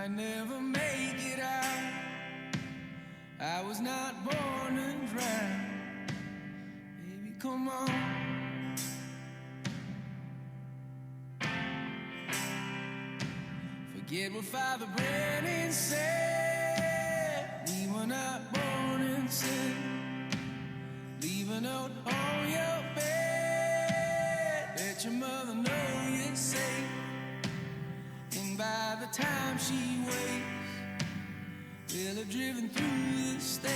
might never make it out. I was not born to drown. Baby, come on. Forget what Father Brennan said. We were not born in sin. Leave a note on your bed. Let your mother know you're safe. And by the time she wakes, we'll have driven through the state.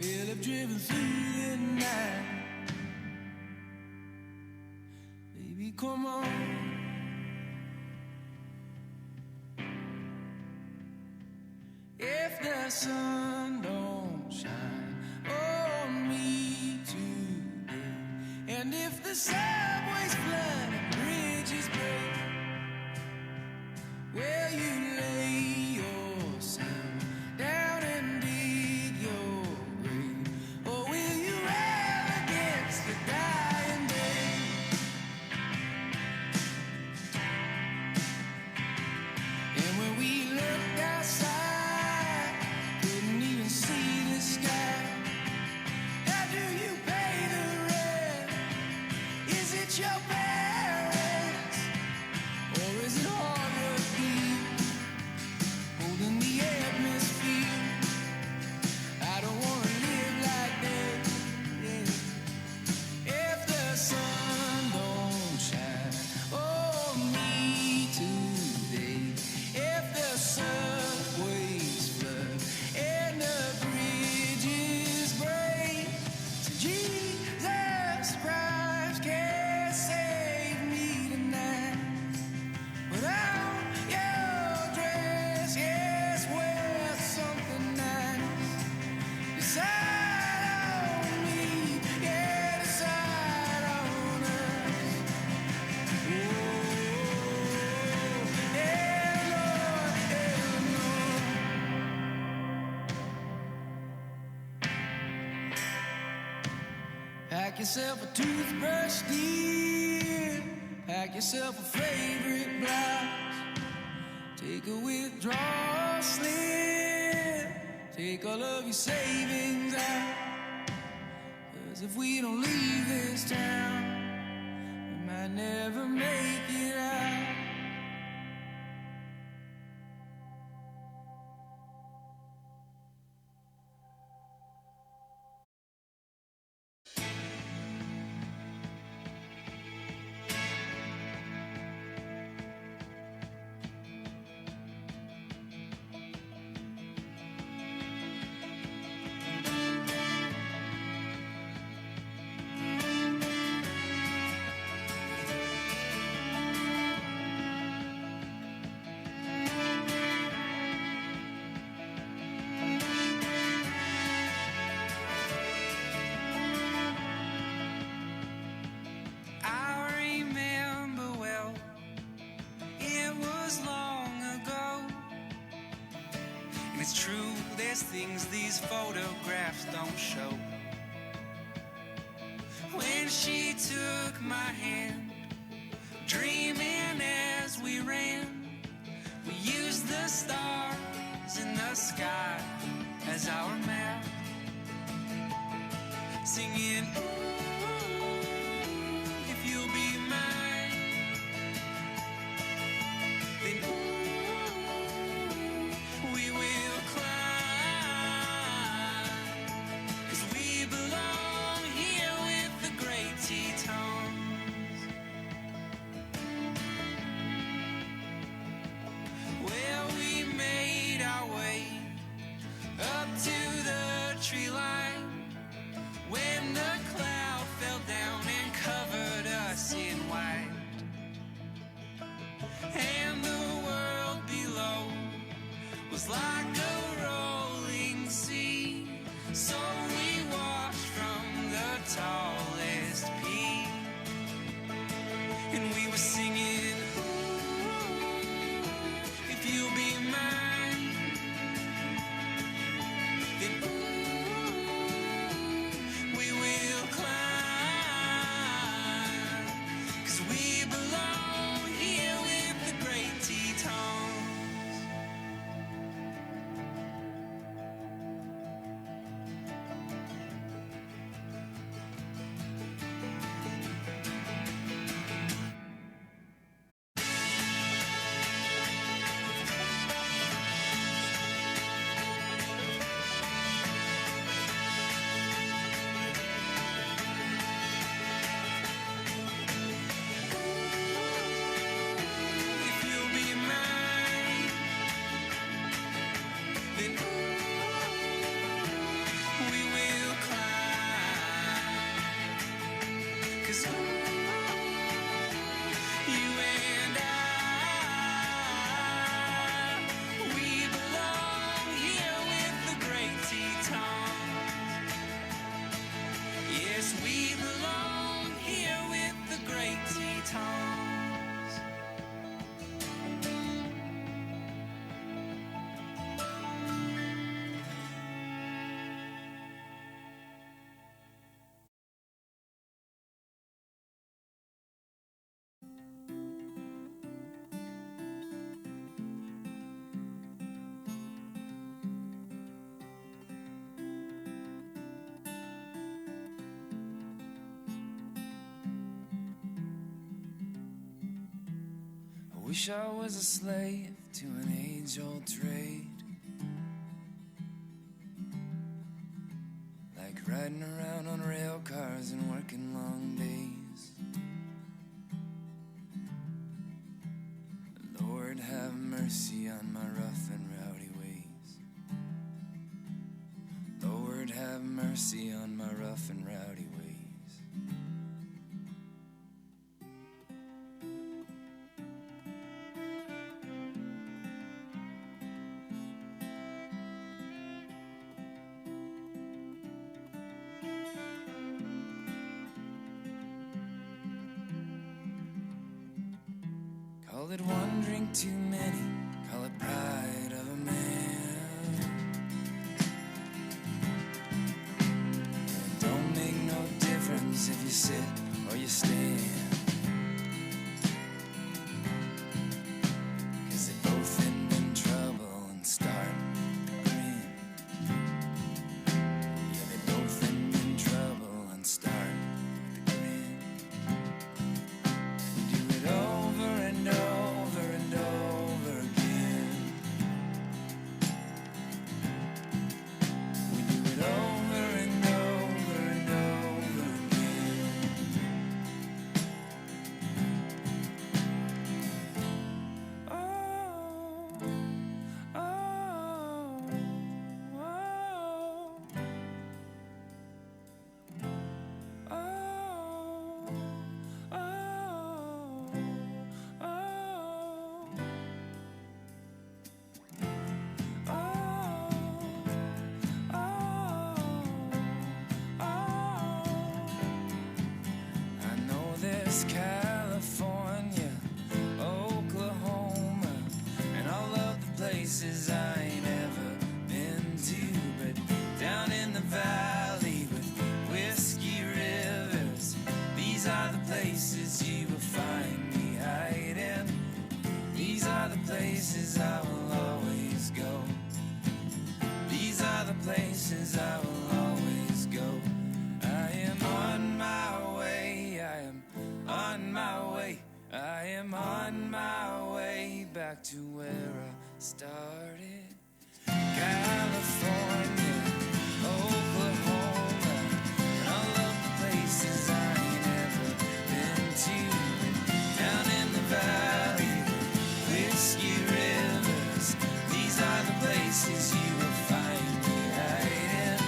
We'll have driven through the night. Baby, come on. If the sun don't shine on me today, and if the subways flood and bridges break, will you lay yourself down and dig your grave? Or will you rail against the dying day? And when we looked outside, couldn't even see the sky. How do you pay the rent? Is it your parents? Or is it hard work deep, holding the atmosphere? I don't wanna live like that, yeah. If the sun don't shine on me today, if the subways flood and the bridges break, so Jesus Christ can't save me tonight. Put on your dress, yes, wear something nice. Decide on me, yeah, decide on us. Oh, yeah, Lord, yeah, Lord. Pack yourself a toothbrush, dear. Pack yourself a favorite blouse. Take a withdrawal slip. Take all of your savings out. 'Cause if we don't leave this town, we might never make it out. I remember well, it was long ago. And it's true, there's things these photographs don't show. When she took my hand, dreaming as we ran, we used the stars in the sky as our map, singing, ooh, if you'll be mine, then ooh, we will climb, 'cause we belong here with the great Tetons. Well, we made our way up to the tree line when the clouds Wish I was a slave to an age-old trade, like riding around on rail cars and working long days. Lord, have mercy on my rough and rowdy ways. Lord, have mercy on my rough and rowdy ways. Call it one drink too many, call it pride of a man. It don't make no difference if you sit or you stand, 'cause they both end in trouble and start to grin. Yeah, they both end in trouble and start to grin. We do it over and over and over again. We do it over and over and over again. Oh, oh, oh, oh, I know there's California, Oklahoma, and all of the places I ain't ever been to, but down in the valley with whiskey rivers, these are the places you will find me hiding. These are the places I will always go. These are the places I will always go. I am on my way, I am on my way, I am on my way back to where I started. California, Oklahoma, and all of the places I ain't ever been to. Down in the valley, whiskey rivers, these are the places you will find me hiding.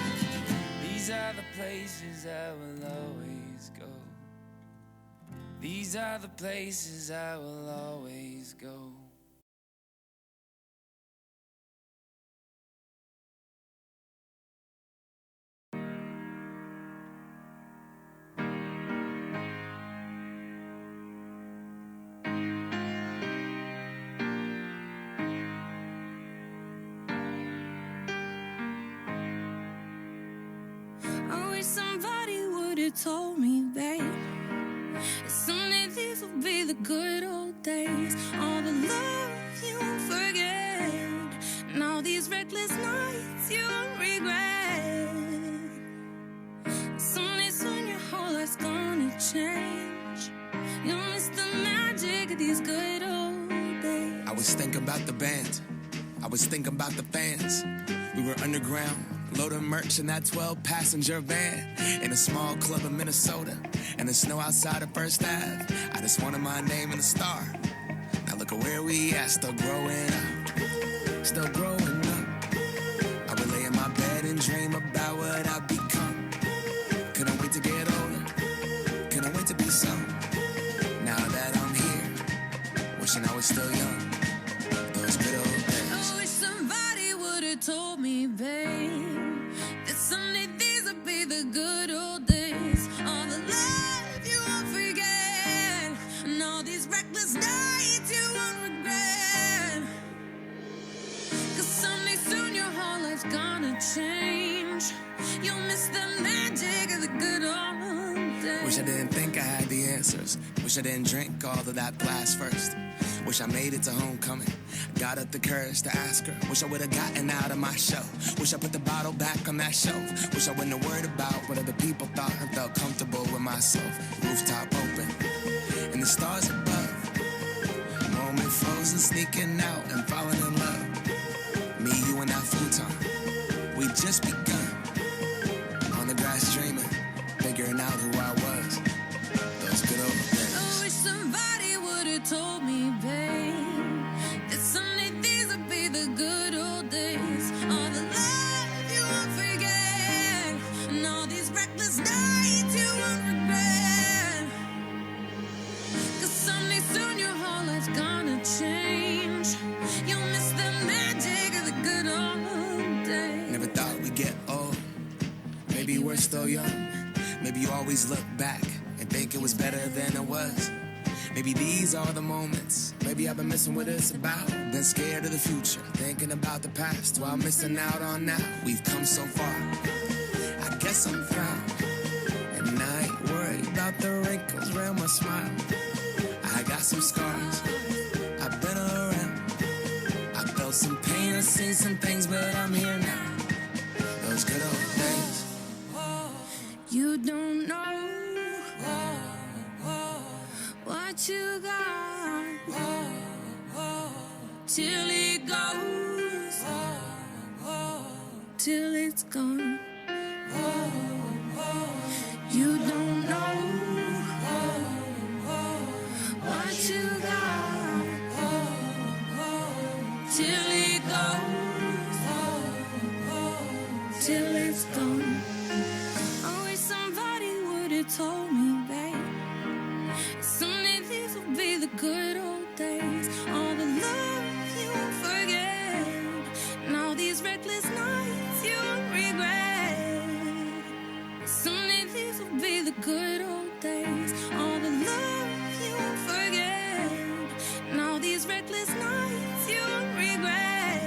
These are the places I will always go. These are the places I will always go. I wish somebody would've told me, babe, that someday these will be the good old days. All the love you won't forget, and all these reckless nights you won't regret. Someday soon your whole life's gonna change. You'll miss the magic of these good old days. I was thinking about the band, I was thinking about the fans. We were underground, loading merch in that 12-passenger van, in a small club in Minnesota, and the snow outside of First Ave. I just wanted my name and a star. Now look at where we at, still growing up, still growing up. I would lay in my bed and dream about what I'd become. Couldn't wait to get older, couldn't wait to be some. Now that I'm here, wishing I was still young. Those good old days. I wish somebody would've told me, babe, that someday these would be the good old days. All the love you won't forget, and all these reckless nights you won't regret. 'Cause someday soon your whole life's gonna change. You'll miss the magic of the good old days. Wish I didn't think I had the answers. Wish I didn't drink all of that blast first. Wish I made it to homecoming, got up the courage to ask her. Wish I would've gotten out of my show. Wish I put the bottle back on that shelf. Wish I wouldn't have worried about what other people thought and felt comfortable with myself. Rooftop open, and the stars above. Moment sneaking out and falling in love. Me, you, and that futon. We just begun. On the grass dreaming, figuring out who I was. Those good old days. I wish somebody would have told me, babe, that someday these would be the good old days. All the love you won't forget, and all these reckless nights you won't regret. 'Cause someday soon your whole life's gonna change. You'll miss the magic of the good old days. Never thought we'd get old. Maybe we're still young. Maybe you always look back and think it was better than it was. Maybe these are the moments. Maybe I've been missing what it's about. Been scared of the future, thinking about the past while missing out on now. We've come so far. I guess I'm proud. And I ain't worried about the wrinkles around my smile. I got some scars. I've been around. I felt some pain, I've seen some things, but I'm here now. Those good old days. You don't know what you got till it goes, till it's gone. You don't know what you got till it goes, till it's gone. I wish somebody would have told me, babe, someday these will be the good old days. All the love you won't forget, and all these reckless nights you won't regret. Someday these will be the good old days. All the love you won't forget, and all these reckless nights you won't regret.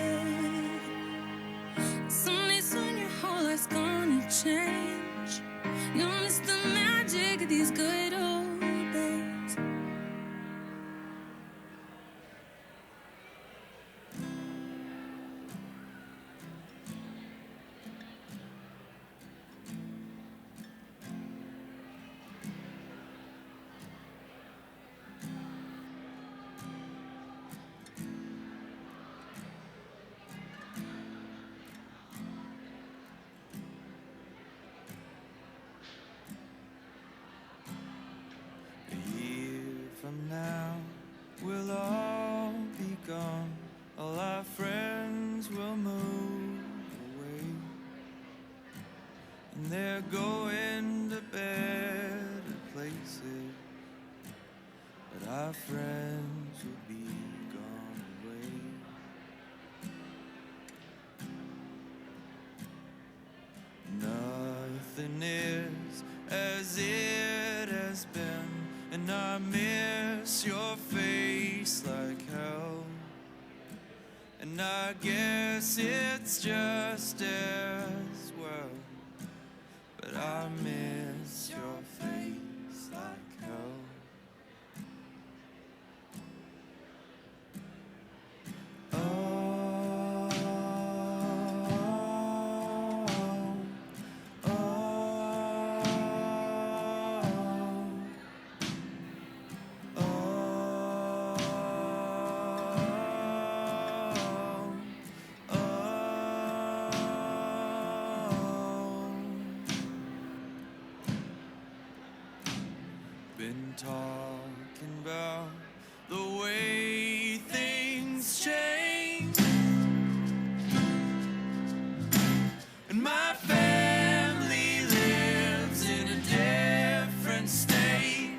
Someday soon your whole life's gonna change. You'll miss the magic of these good old days. From now, we'll all be gone. All our friends will move away, and they're going to better places. But our friends will be gone away. Nothing is as it has been, and I miss your face like hell. And I guess it's just as well, but I miss your face like hell. Been talking about the way things change, and my family lives in a different state.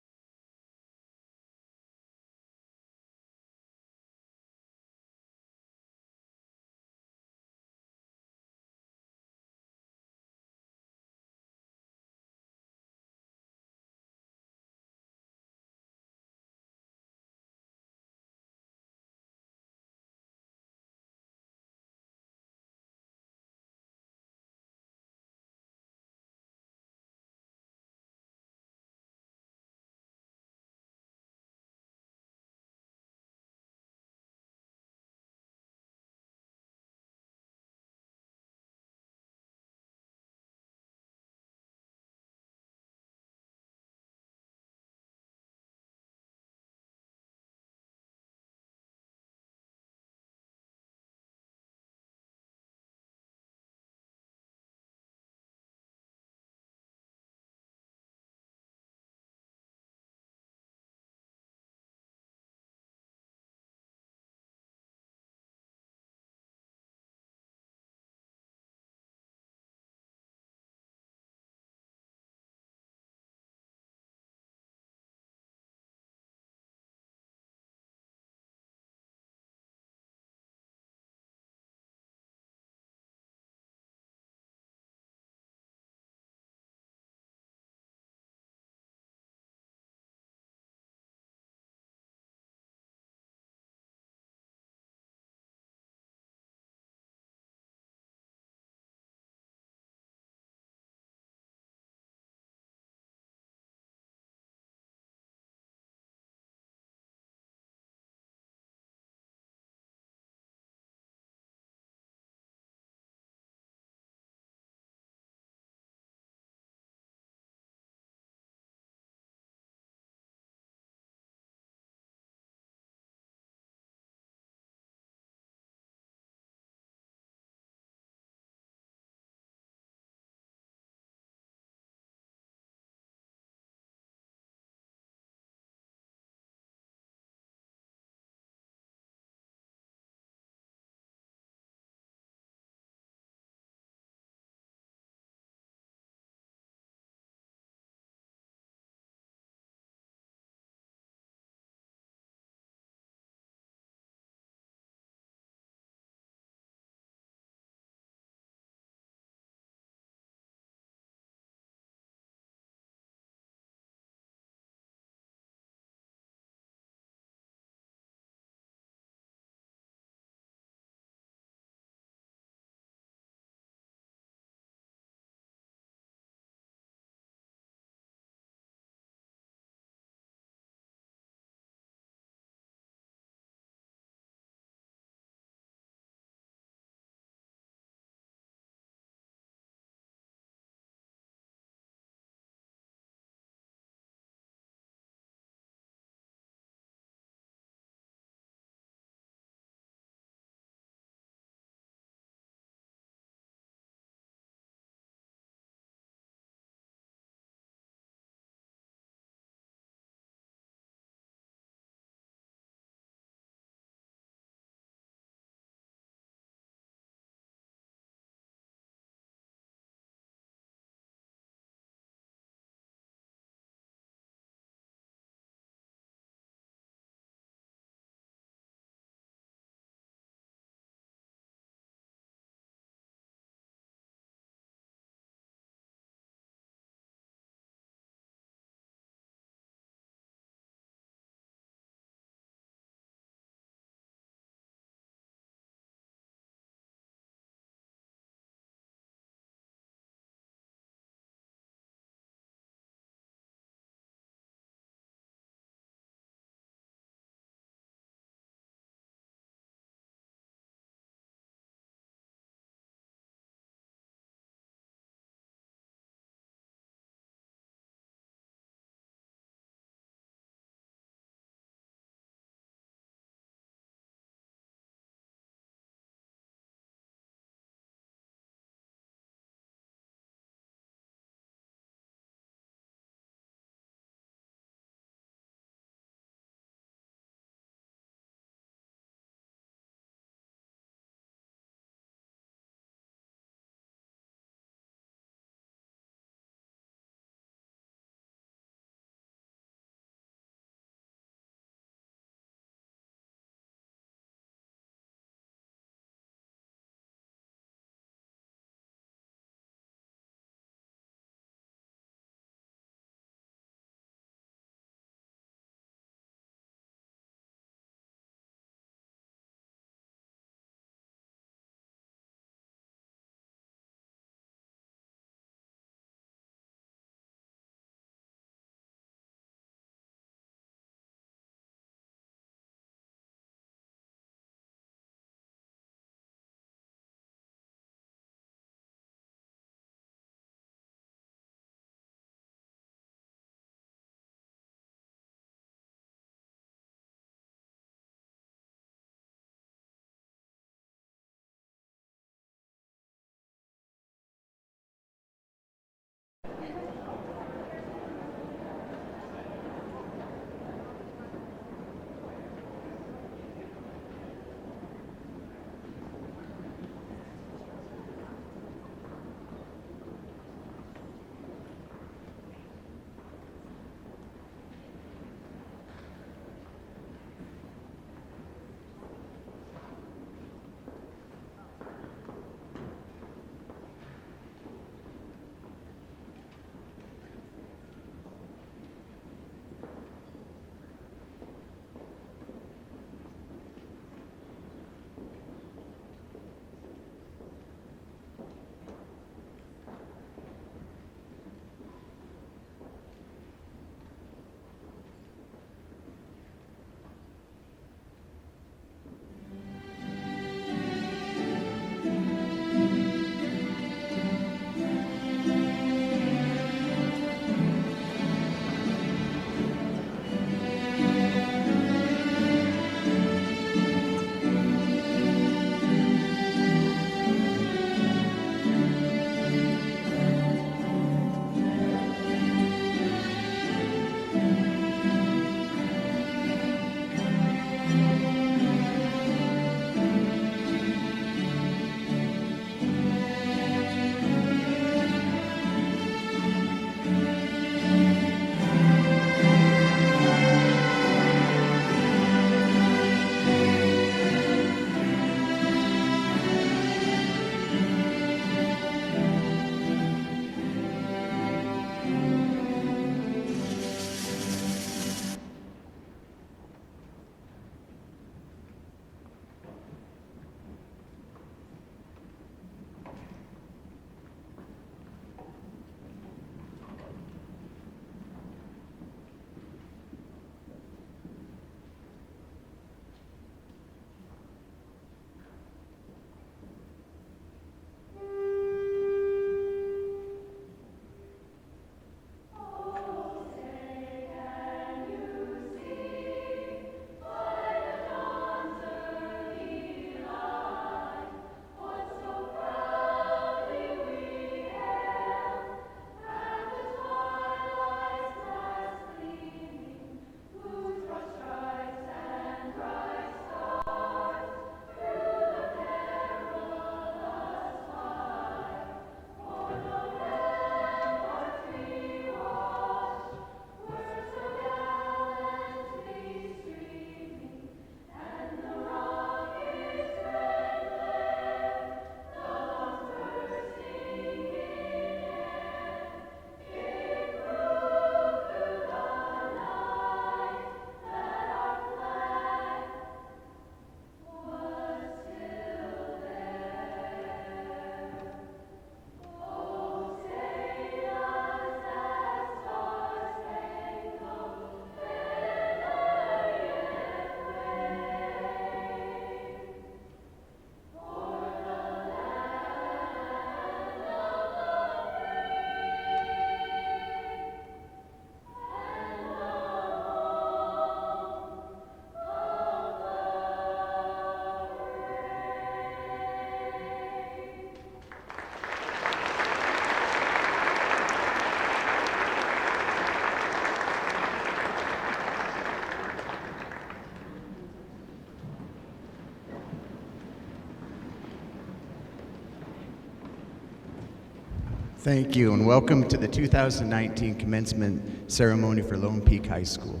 Thank you, and welcome to the 2019 commencement ceremony for Lone Peak High School.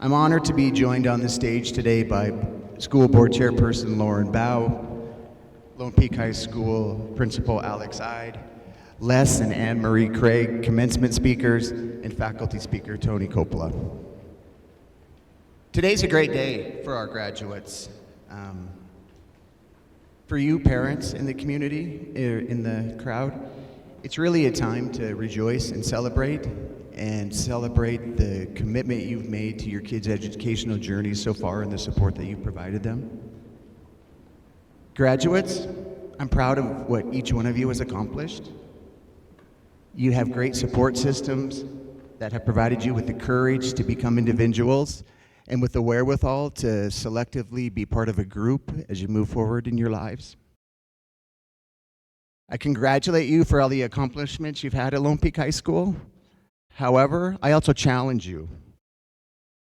I'm honored to be joined on the stage today by School Board Chairperson Lauren Bow, Lone Peak High School Principal Alex Ide, Les and Anne-Marie Craig, commencement speakers, and faculty speaker Tony Coppola. Today's a great day for our graduates. For you parents in the community, in the crowd, it's really a time to rejoice and celebrate the commitment you've made to your kids' educational journeys so far and the support that you've provided them. Graduates, I'm proud of what each one of you has accomplished. You have great support systems that have provided you with the courage to become individuals and with the wherewithal to selectively be part of a group as you move forward in your lives. I congratulate you for all the accomplishments you've had at Lone Peak High School. However, I also challenge you.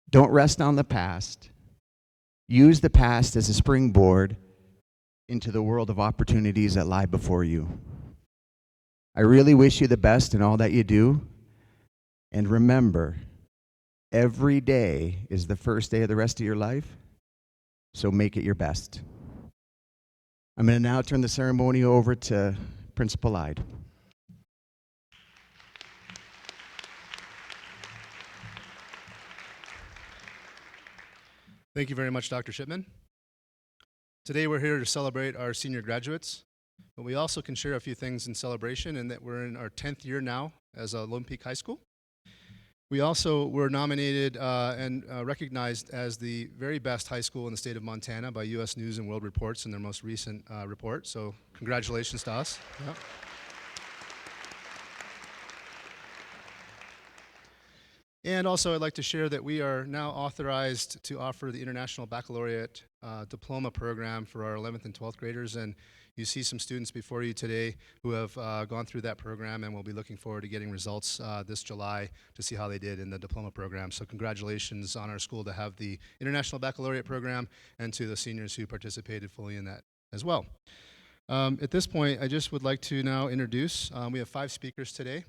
Don't rest on the past. Use the past as a springboard into the world of opportunities that lie before you. I really wish you the best in all that you do. And remember, every day is the first day of the rest of your life, so make it your best. I'm going to now turn the ceremony over to Principal Ide. Thank you very much, Dr. Shipman. Today we're here to celebrate our senior graduates, but we also can share a few things in celebration in that we're in our 10th year now as a Lone Peak High School. We also were nominated and recognized as the very best high school in the state of Montana by U.S. News and World Reports in their most recent report, so congratulations to us. Yep. And also I'd like to share that we are now authorized to offer the International Baccalaureate Diploma Program for our 11th and 12th graders, and you see some students before you today who have gone through that program, and we'll be looking forward to getting results this July to see how they did in the diploma program. So congratulations on our school to have the International Baccalaureate Program and to the seniors who participated fully in that as well. At this point, I just would like to now introduce, we have 5 speakers today.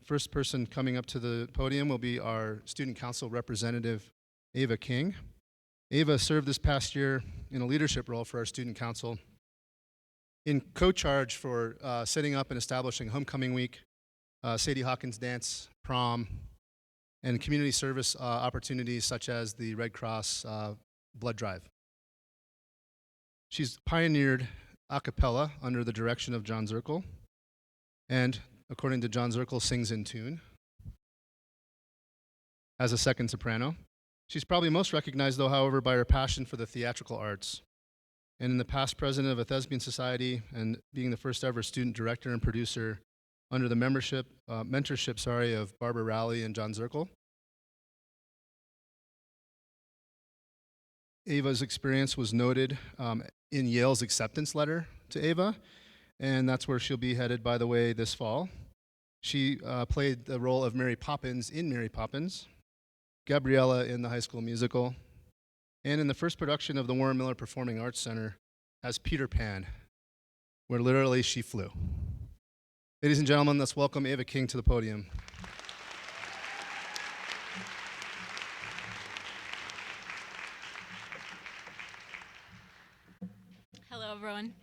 First person coming up to the podium will be our Student Council representative, Ava King. Ava served this past year in a leadership role for our Student Council in co-charge for setting up and establishing Homecoming Week, Sadie Hawkins Dance, Prom, and community service opportunities such as the Red Cross Blood Drive. She's pioneered a cappella under the direction of John Zirkle, and according to John Zirkle, sings in tune as a second soprano. She's probably most recognized, though, however, by her passion for the theatrical arts. And in the past, president of a thespian society and being the first ever student director and producer under the mentorship of Barbara Rowley and John Zirkle. Ava's experience was noted in Yale's acceptance letter to Ava, and that's where she'll be headed, by the way, this fall. She played the role of Mary Poppins in Mary Poppins, Gabriella in the High School Musical, and in the first production of the Warren Miller Performing Arts Center as Peter Pan, where literally she flew. Ladies and gentlemen, let's welcome Ava King to the podium. Hello, everyone.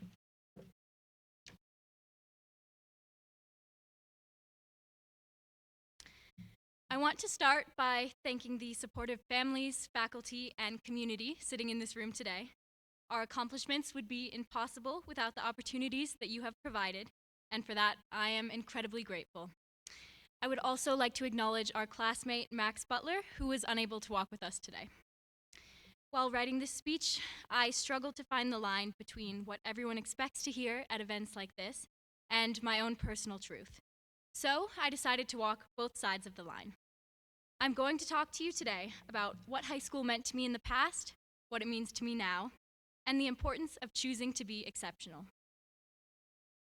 I want to start by thanking the supportive families, faculty, and community sitting in this room today. Our accomplishments would be impossible without the opportunities that you have provided, and for that, I am incredibly grateful. I would also like to acknowledge our classmate, Max Butler, who was unable to walk with us today. While writing this speech, I struggled to find the line between what everyone expects to hear at events like this and my own personal truth. So I decided to walk both sides of the line. I'm going to talk to you today about what high school meant to me in the past, what it means to me now, and the importance of choosing to be exceptional.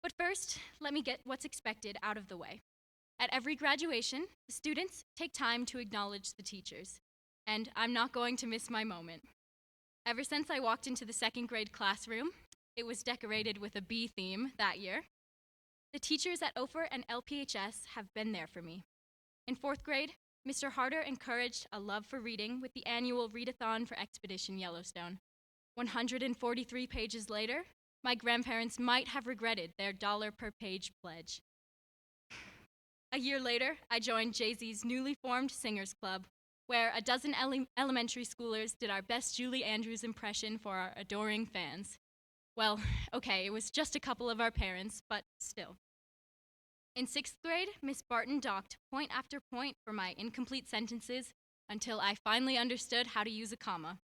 But first, let me get what's expected out of the way. At every graduation, the students take time to acknowledge the teachers, and I'm not going to miss my moment. Ever since I walked into the second grade classroom, it was decorated with a bee theme that year. The teachers at Ophir and LPHS have been there for me. In 4th grade, Mr. Harder encouraged a love for reading with the annual Readathon for Expedition Yellowstone. 143 pages later, my grandparents might have regretted their $1 per page pledge. A year later, I joined Jay-Z's newly formed Singers Club, where a dozen elementary schoolers did our best Julie Andrews impression for our adoring fans. Well, okay, it was just a couple of our parents, but still. In 6th grade, Miss Barton docked point after point for my incomplete sentences until I finally understood how to use a comma.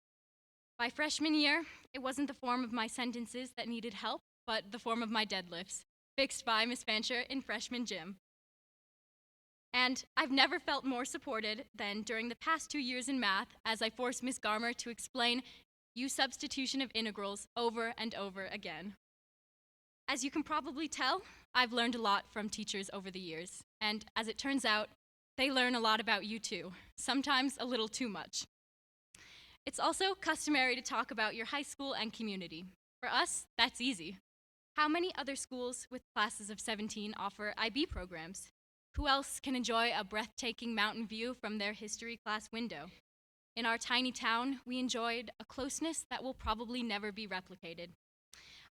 By freshman year, it wasn't the form of my sentences that needed help, but the form of my deadlifts, fixed by Miss Fancher in freshman gym. And I've never felt more supported than during the past 2 years in math as I forced Miss Garmer to explain U substitution of integrals over and over again. As you can probably tell, I've learned a lot from teachers over the years, and as it turns out, they learn a lot about you too, sometimes a little too much. It's also customary to talk about your high school and community. For us, that's easy. How many other schools with classes of 17 offer IB programs? Who else can enjoy a breathtaking mountain view from their history class window? In our tiny town, we enjoyed a closeness that will probably never be replicated.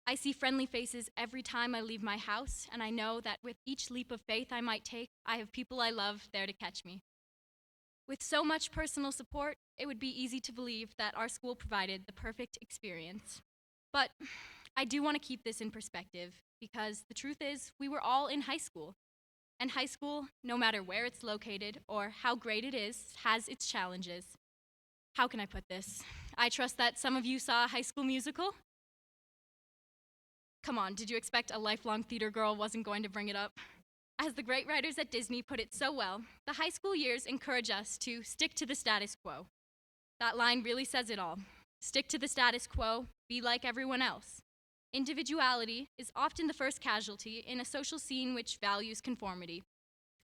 I see friendly faces every time I leave my house, and I know that with each leap of faith I might take, I have people I love there to catch me. With so much personal support, it would be easy to believe that our school provided the perfect experience. But I do want to keep this in perspective, because the truth is, we were all in high school. And high school, no matter where it's located or how great it is, has its challenges. How can I put this? I trust that some of you saw High School Musical. Come on, did you expect a lifelong theater girl wasn't going to bring it up? As the great writers at Disney put it so well, the high school years encourage us to stick to the status quo. That line really says it all. Stick to the status quo, be like everyone else. Individuality is often the first casualty in a social scene which values conformity.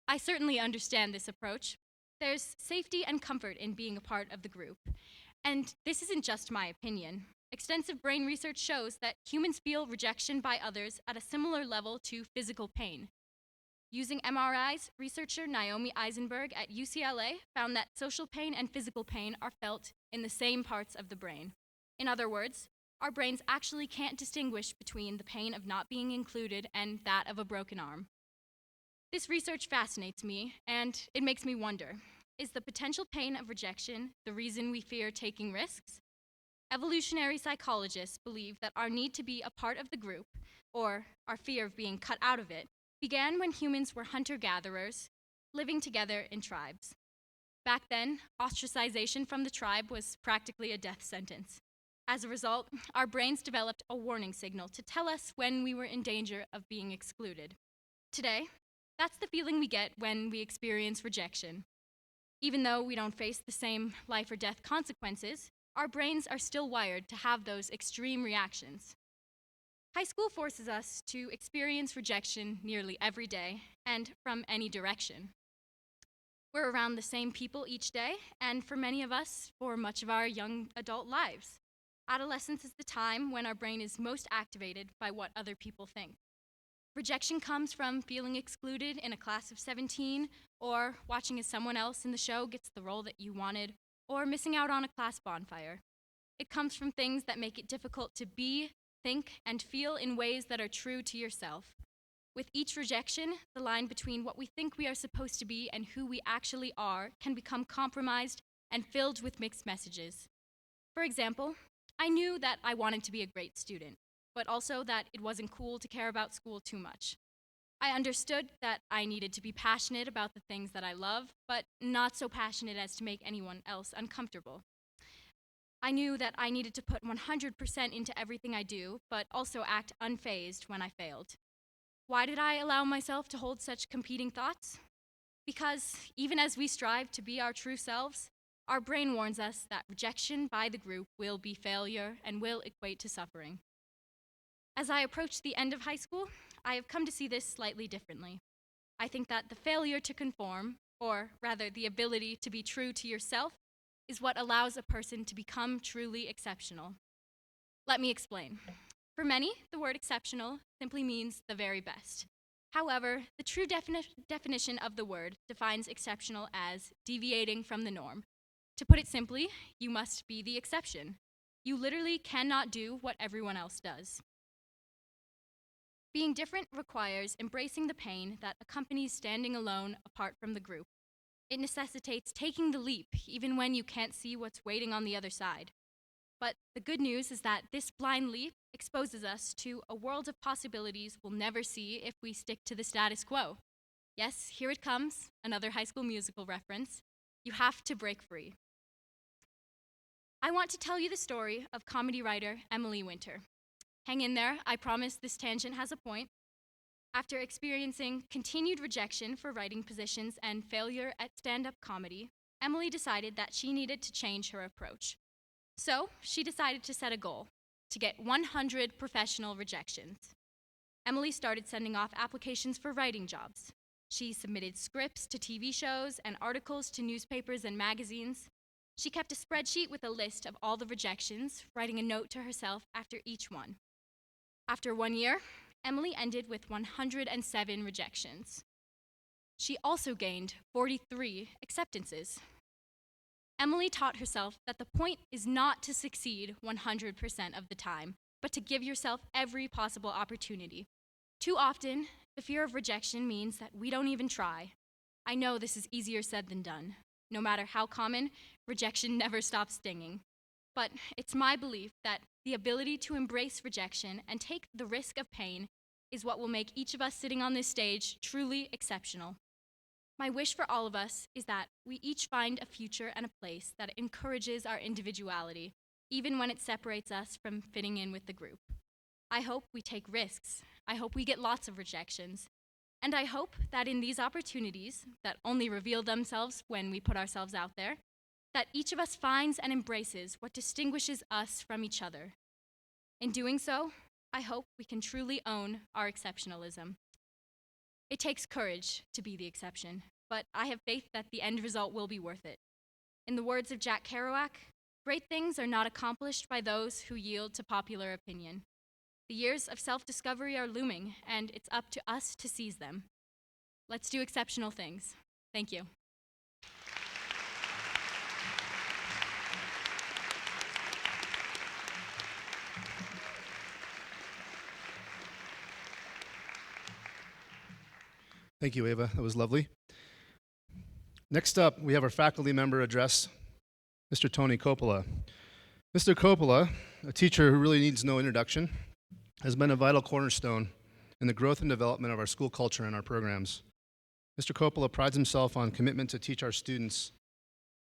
I certainly understand this approach. There's safety and comfort in being a part of the group. And this isn't just my opinion. Extensive brain research shows that humans feel rejection by others at a similar level to physical pain. Using MRIs, researcher Naomi Eisenberg at UCLA found that social pain and physical pain are felt in the same parts of the brain. In other words, our brains actually can't distinguish between the pain of not being included and that of a broken arm. This research fascinates me, and it makes me wonder, is the potential pain of rejection the reason we fear taking risks? Evolutionary psychologists believe that our need to be a part of the group, or our fear of being cut out of it, began when humans were hunter-gatherers, living together in tribes. Back then, ostracization from the tribe was practically a death sentence. As a result, our brains developed a warning signal to tell us when we were in danger of being excluded. Today, that's the feeling we get when we experience rejection. Even though we don't face the same life or death consequences, our brains are still wired to have those extreme reactions. High school forces us to experience rejection nearly every day and from any direction. We're around the same people each day, and for many of us, for much of our young adult lives. Adolescence is the time when our brain is most activated by what other people think. Rejection comes from feeling excluded in a class of 17, or watching as someone else in the show gets the role that you wanted, or missing out on a class bonfire. It comes from things that make it difficult to be, think, and feel in ways that are true to yourself. With each rejection, the line between what we think we are supposed to be and who we actually are can become compromised and filled with mixed messages. For example, I knew that I wanted to be a great student, but also that it wasn't cool to care about school too much. I understood that I needed to be passionate about the things that I love, but not so passionate as to make anyone else uncomfortable. I knew that I needed to put 100% into everything I do, but also act unfazed when I failed. Why did I allow myself to hold such competing thoughts? Because even as we strive to be our true selves, our brain warns us that rejection by the group will be failure and will equate to suffering. As I approach the end of high school, I have come to see this slightly differently. I think that the failure to conform, or rather the ability to be true to yourself, is what allows a person to become truly exceptional. Let me explain. For many, the word exceptional simply means the very best. However, the true definition of the word defines exceptional as deviating from the norm. To put it simply, you must be the exception. You literally cannot do what everyone else does. Being different requires embracing the pain that accompanies standing alone apart from the group. It necessitates taking the leap even when you can't see what's waiting on the other side. But the good news is that this blind leap exposes us to a world of possibilities we'll never see if we stick to the status quo. Yes, here it comes, another High School Musical reference. You have to break free. I want to tell you the story of comedy writer Emily Winter. Hang in there, I promise this tangent has a point. After experiencing continued rejection for writing positions and failure at stand-up comedy, Emily decided that she needed to change her approach. So she decided to set a goal, to get 100 professional rejections. Emily started sending off applications for writing jobs. She submitted scripts to TV shows and articles to newspapers and magazines. She kept a spreadsheet with a list of all the rejections, writing a note to herself after each one. After 1 year, Emily ended with 107 rejections. She also gained 43 acceptances. Emily taught herself that the point is not to succeed 100% of the time, but to give yourself every possible opportunity. Too often, the fear of rejection means that we don't even try. I know this is easier said than done. No matter how common, rejection never stops stinging. But it's my belief that the ability to embrace rejection and take the risk of pain is what will make each of us sitting on this stage truly exceptional. My wish for all of us is that we each find a future and a place that encourages our individuality, even when it separates us from fitting in with the group. I hope we take risks. I hope we get lots of rejections. And I hope that in these opportunities that only reveal themselves when we put ourselves out there, that each of us finds and embraces what distinguishes us from each other. In doing so, I hope we can truly own our exceptionalism. It takes courage to be the exception, but I have faith that the end result will be worth it. In the words of Jack Kerouac, great things are not accomplished by those who yield to popular opinion. The years of self-discovery are looming, and it's up to us to seize them. Let's do exceptional things. Thank you. Thank you, Ava. That was lovely. Next up, we have our faculty member address, Mr. Tony Coppola. Mr. Coppola, a teacher who really needs no introduction, has been a vital cornerstone in the growth and development of our school culture and our programs. Mr. Coppola prides himself on commitment to teach our students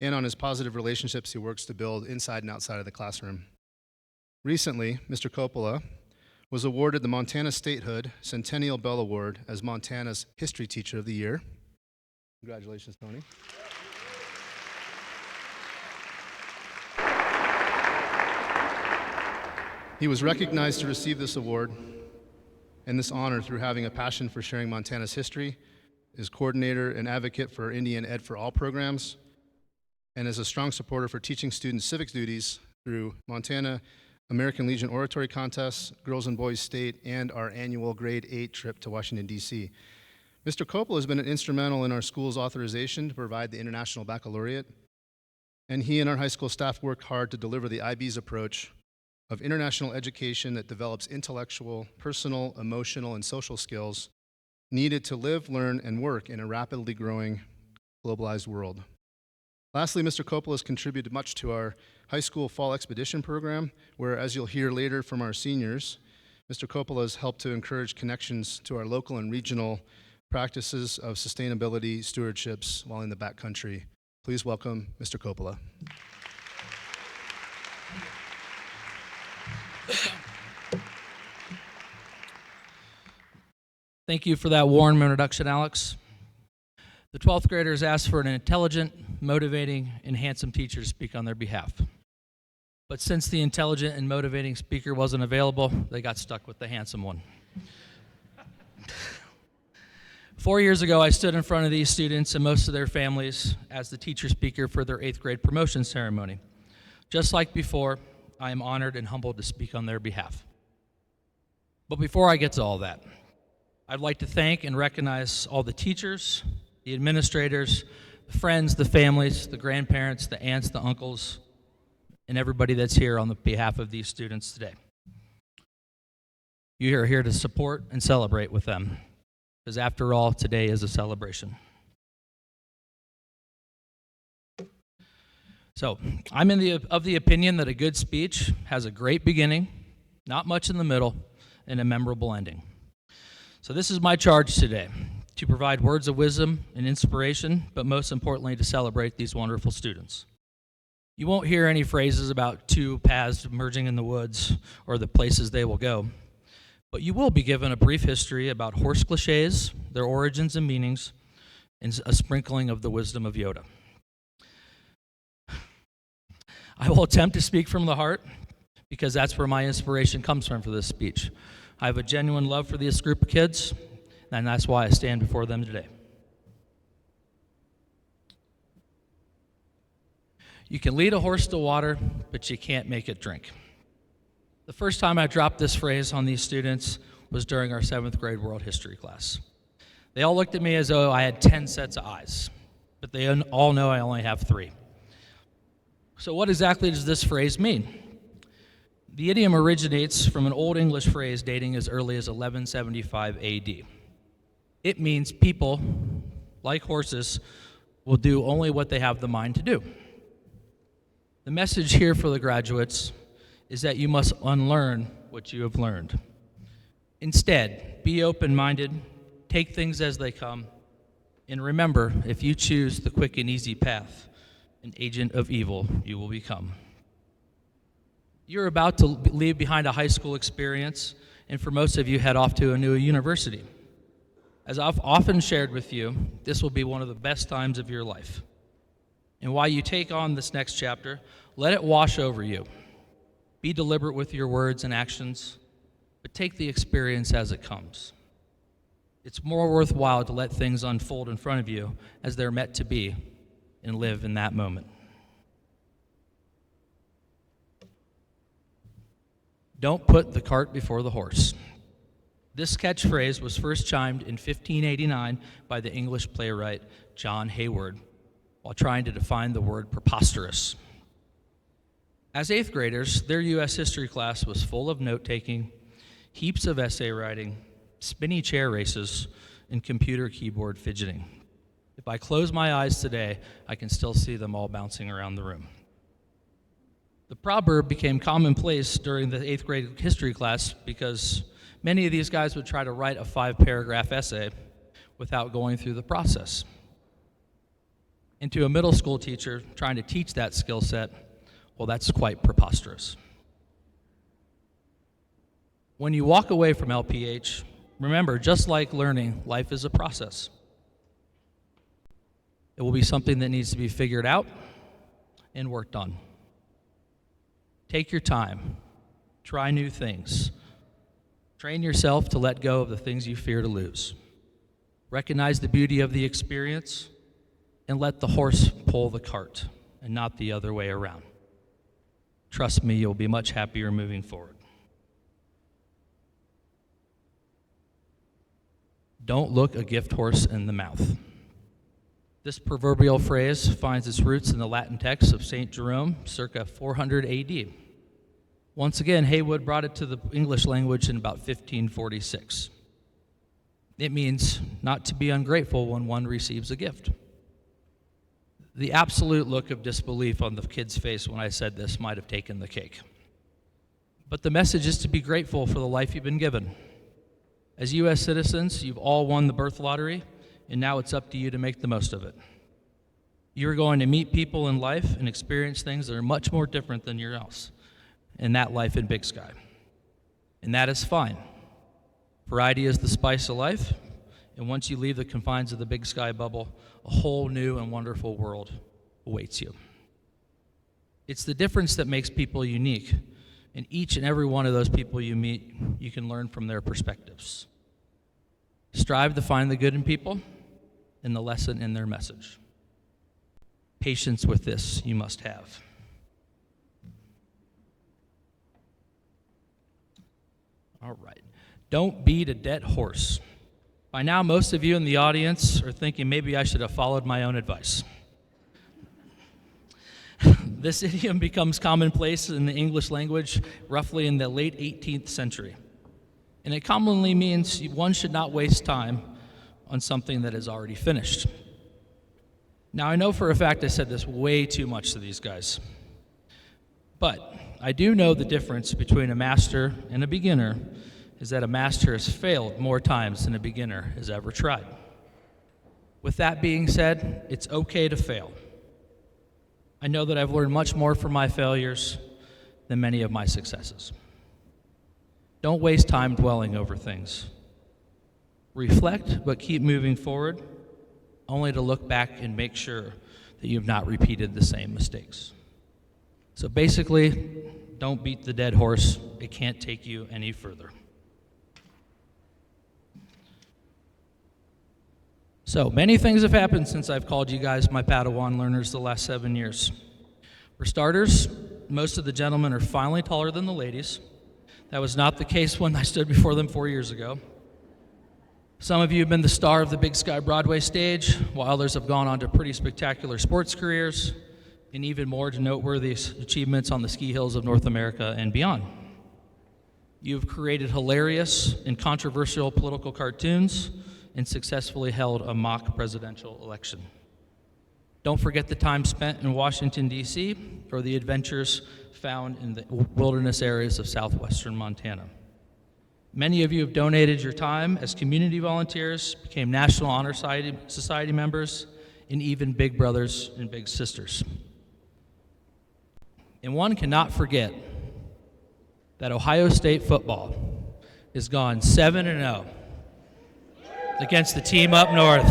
and on his positive relationships he works to build inside and outside of the classroom. Recently, Mr. Coppola was awarded the Montana Statehood Centennial Bell Award as Montana's History Teacher of the Year. Congratulations, Tony. He was recognized to receive this award and this honor through having a passion for sharing Montana's history, is coordinator and advocate for Indian Ed for All programs, and is a strong supporter for teaching students civic duties through Montana American Legion Oratory Contests, Girls and Boys State, and our annual Grade 8 trip to Washington, D.C. Mr. Coppola has been instrumental in our school's authorization to provide the International Baccalaureate, and he and our high school staff worked hard to deliver the IB's approach of international education that develops intellectual, personal, emotional, and social skills needed to live, learn, and work in a rapidly growing, globalized world. Lastly, Mr. Coppola has contributed much to our high school fall expedition program, where, as you'll hear later from our seniors, Mr. Coppola has helped to encourage connections to our local and regional practices of sustainability stewardships while in the backcountry. Please welcome Mr. Coppola. Thank you for that warm introduction, Alex. The 12th graders asked for an intelligent, motivating, and handsome teacher to speak on their behalf. But since the intelligent and motivating speaker wasn't available, they got stuck with the handsome one. 4 years ago, I stood in front of these students and most of their families as the teacher speaker for their 8th grade promotion ceremony. Just like before, I am honored and humbled to speak on their behalf. But before I get to all that, I'd like to thank and recognize all the teachers, the administrators, the friends, the families, the grandparents, the aunts, the uncles, and everybody that's here on the behalf of these students today. You are here to support and celebrate with them, because after all, today is a celebration. So, I'm of the opinion that a good speech has a great beginning, not much in the middle, and a memorable ending. So this is my charge today, to provide words of wisdom and inspiration, but most importantly, to celebrate these wonderful students. You won't hear any phrases about two paths merging in the woods or the places they will go, but you will be given a brief history about horse cliches, their origins and meanings, and a sprinkling of the wisdom of Yoda. I will attempt to speak from the heart, because that's where my inspiration comes from for this speech. I have a genuine love for this group of kids, and that's why I stand before them today. You can lead a horse to water, but you can't make it drink. The first time I dropped this phrase on these students was during our 7th grade world history class. They all looked at me as though I had 10 sets of eyes, but they all know I only have 3. So what exactly does this phrase mean? The idiom originates from an Old English phrase dating as early as 1175 AD. It means people, like horses, will do only what they have the mind to do. The message here for the graduates is that you must unlearn what you have learned. Instead, be open-minded, take things as they come, and remember, if you choose the quick and easy path, an agent of evil you will become. You're about to leave behind a high school experience, and for most of you, head off to a new university. As I've often shared with you, this will be one of the best times of your life. And while you take on this next chapter, let it wash over you. Be deliberate with your words and actions, but take the experience as it comes. It's more worthwhile to let things unfold in front of you as they're meant to be and live in that moment. Don't put the cart before the horse. This catchphrase was first chimed in 1589 by the English playwright John Hayward while trying to define the word preposterous. As 8th graders, their U.S. history class was full of note-taking, heaps of essay writing, spinny chair races, and computer keyboard fidgeting. If I close my eyes today, I can still see them all bouncing around the room. The proverb became commonplace during the 8th grade history class because many of these guys would try to write a 5-paragraph essay without going through the process. And to a middle school teacher trying to teach that skill set, well, that's quite preposterous. When you walk away from LPH, remember, just like learning, life is a process. It will be something that needs to be figured out and worked on. Take your time. Try new things. Train yourself to let go of the things you fear to lose. Recognize the beauty of the experience and let the horse pull the cart and not the other way around. Trust me, you'll be much happier moving forward. Don't look a gift horse in the mouth. This proverbial phrase finds its roots in the Latin text of St. Jerome, circa 400 AD. Once again, Haywood brought it to the English language in about 1546. It means not to be ungrateful when one receives a gift. The absolute look of disbelief on the kid's face when I said this might have taken the cake. But the message is to be grateful for the life you've been given. As U.S. citizens, you've all won the birth lottery, and now it's up to you to make the most of it. You're going to meet people in life and experience things that are much more different than your else in that life in Big Sky. And that is fine. Variety is the spice of life, and once you leave the confines of the Big Sky bubble, a whole new and wonderful world awaits you. It's the difference that makes people unique, and each and every one of those people you meet, you can learn from their perspectives. Strive to find the good in people and the lesson in their message. Patience with this you must have. All right. Don't beat a dead horse. By now, most of you in the audience are thinking maybe I should have followed my own advice. This idiom becomes commonplace in the English language roughly in the late 18th century. And it commonly means one should not waste time on something that is already finished. Now, I know for a fact I said this way too much to these guys. But I do know the difference between a master and a beginner is that a master has failed more times than a beginner has ever tried. With that being said, it's okay to fail. I know that I've learned much more from my failures than many of my successes. Don't waste time dwelling over things. Reflect, but keep moving forward, only to look back and make sure that you've not repeated the same mistakes. So basically, don't beat the dead horse. It can't take you any further. So many things have happened since I've called you guys my Padawan learners the last 7 years. For starters, most of the gentlemen are finally taller than the ladies. That was not the case when I stood before them 4 years ago. Some of you have been the star of the Big Sky Broadway stage, while others have gone on to pretty spectacular sports careers, and even more to noteworthy achievements on the ski hills of North America and beyond. You've created hilarious and controversial political cartoons and successfully held a mock presidential election. Don't forget the time spent in Washington, D.C., or the adventures found in the wilderness areas of southwestern Montana. Many of you have donated your time as community volunteers, became National Honor Society members, and even big brothers and big sisters. And one cannot forget that Ohio State football has gone 7-0 against the team up north.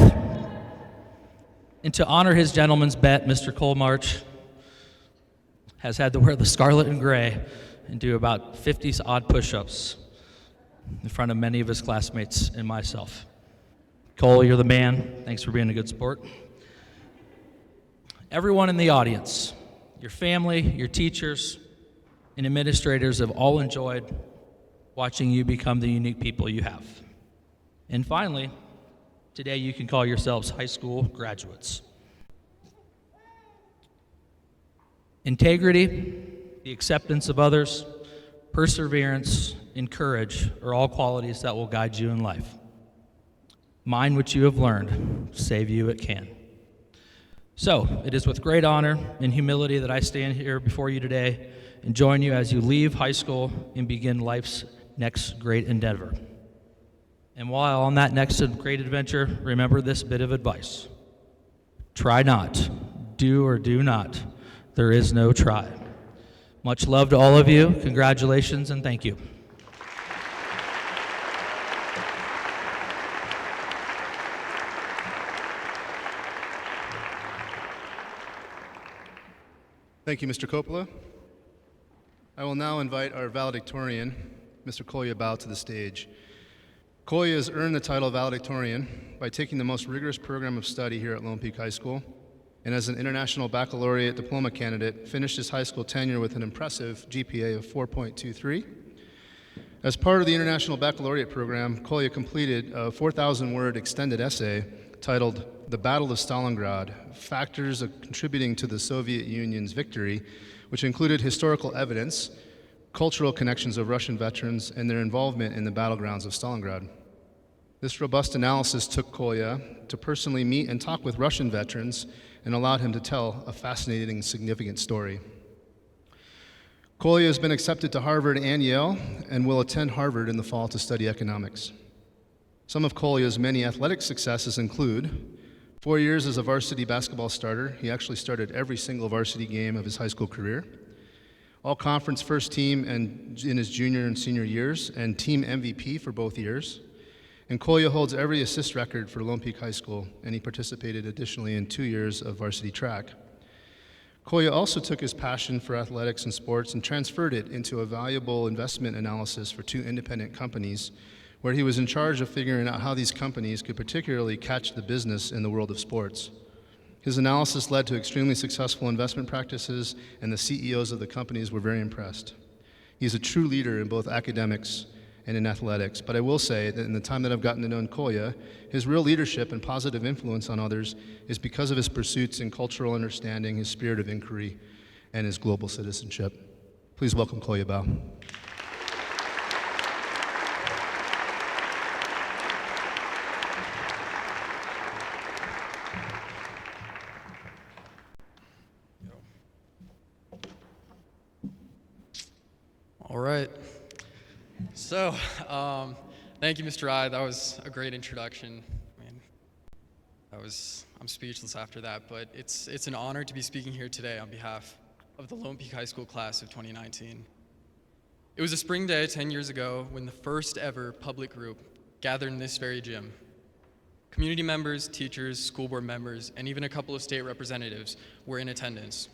And to honor his gentleman's bet, Mr. Colmarch has had to wear the scarlet and gray and do about 50-odd push-ups in front of many of his classmates and myself. Cole, you're the man. Thanks for being a good sport. Everyone in the audience, your family, your teachers, and administrators have all enjoyed watching you become the unique people you have. And finally, today you can call yourselves high school graduates. Integrity, the acceptance of others, perseverance, and courage are all qualities that will guide you in life. Mind what you have learned, save you it can. So, it is with great honor and humility that I stand here before you today and join you as you leave high school and begin life's next great endeavor. And while on that next great adventure, remember this bit of advice. Try not, do or do not. There is no try. Much love to all of you. Congratulations and thank you. Thank you, Mr. Coppola. I will now invite our valedictorian, Mr. Kolya Bao, to the stage. Kolya has earned the title of valedictorian by taking the most rigorous program of study here at Lone Peak High School, and as an International Baccalaureate diploma candidate, finished his high school tenure with an impressive GPA of 4.23. As part of the International Baccalaureate program, Kolya completed a 4,000-word extended essay titled "The Battle of Stalingrad: Factors Contributing to the Soviet Union's Victory," which included historical evidence, cultural connections of Russian veterans, and their involvement in the battlegrounds of Stalingrad. This robust analysis took Kolya to personally meet and talk with Russian veterans and allowed him to tell a fascinating, significant story. Kolya has been accepted to Harvard and Yale and will attend Harvard in the fall to study economics. Some of Kolya's many athletic successes include 4 years as a varsity basketball starter. He actually started every single varsity game of his high school career. All-conference first team and in his junior and senior years, and team MVP for both years. And Kolya holds every assist record for Lone Peak High School, and he participated additionally in 2 years of varsity track. Kolya also took his passion for athletics and sports and transferred it into a valuable investment analysis for 2 independent companies, where he was in charge of figuring out how these companies could particularly catch the business in the world of sports. His analysis led to extremely successful investment practices, and the CEOs of the companies were very impressed. He's a true leader in both academics and in athletics. But I will say that in the time that I've gotten to know Nkoya, his real leadership and positive influence on others is because of his pursuits in cultural understanding, his spirit of inquiry, and his global citizenship. Please welcome Nkoya Bao. All right. So, thank you, Mr. I. That was a great introduction. I mean, I'm speechless after that, but it's an honor to be speaking here today on behalf of the Lone Peak High School class of 2019. It was a spring day 10 years ago when the first ever public group gathered in this very gym. Community members, teachers, school board members, and even a couple of state representatives were in attendance.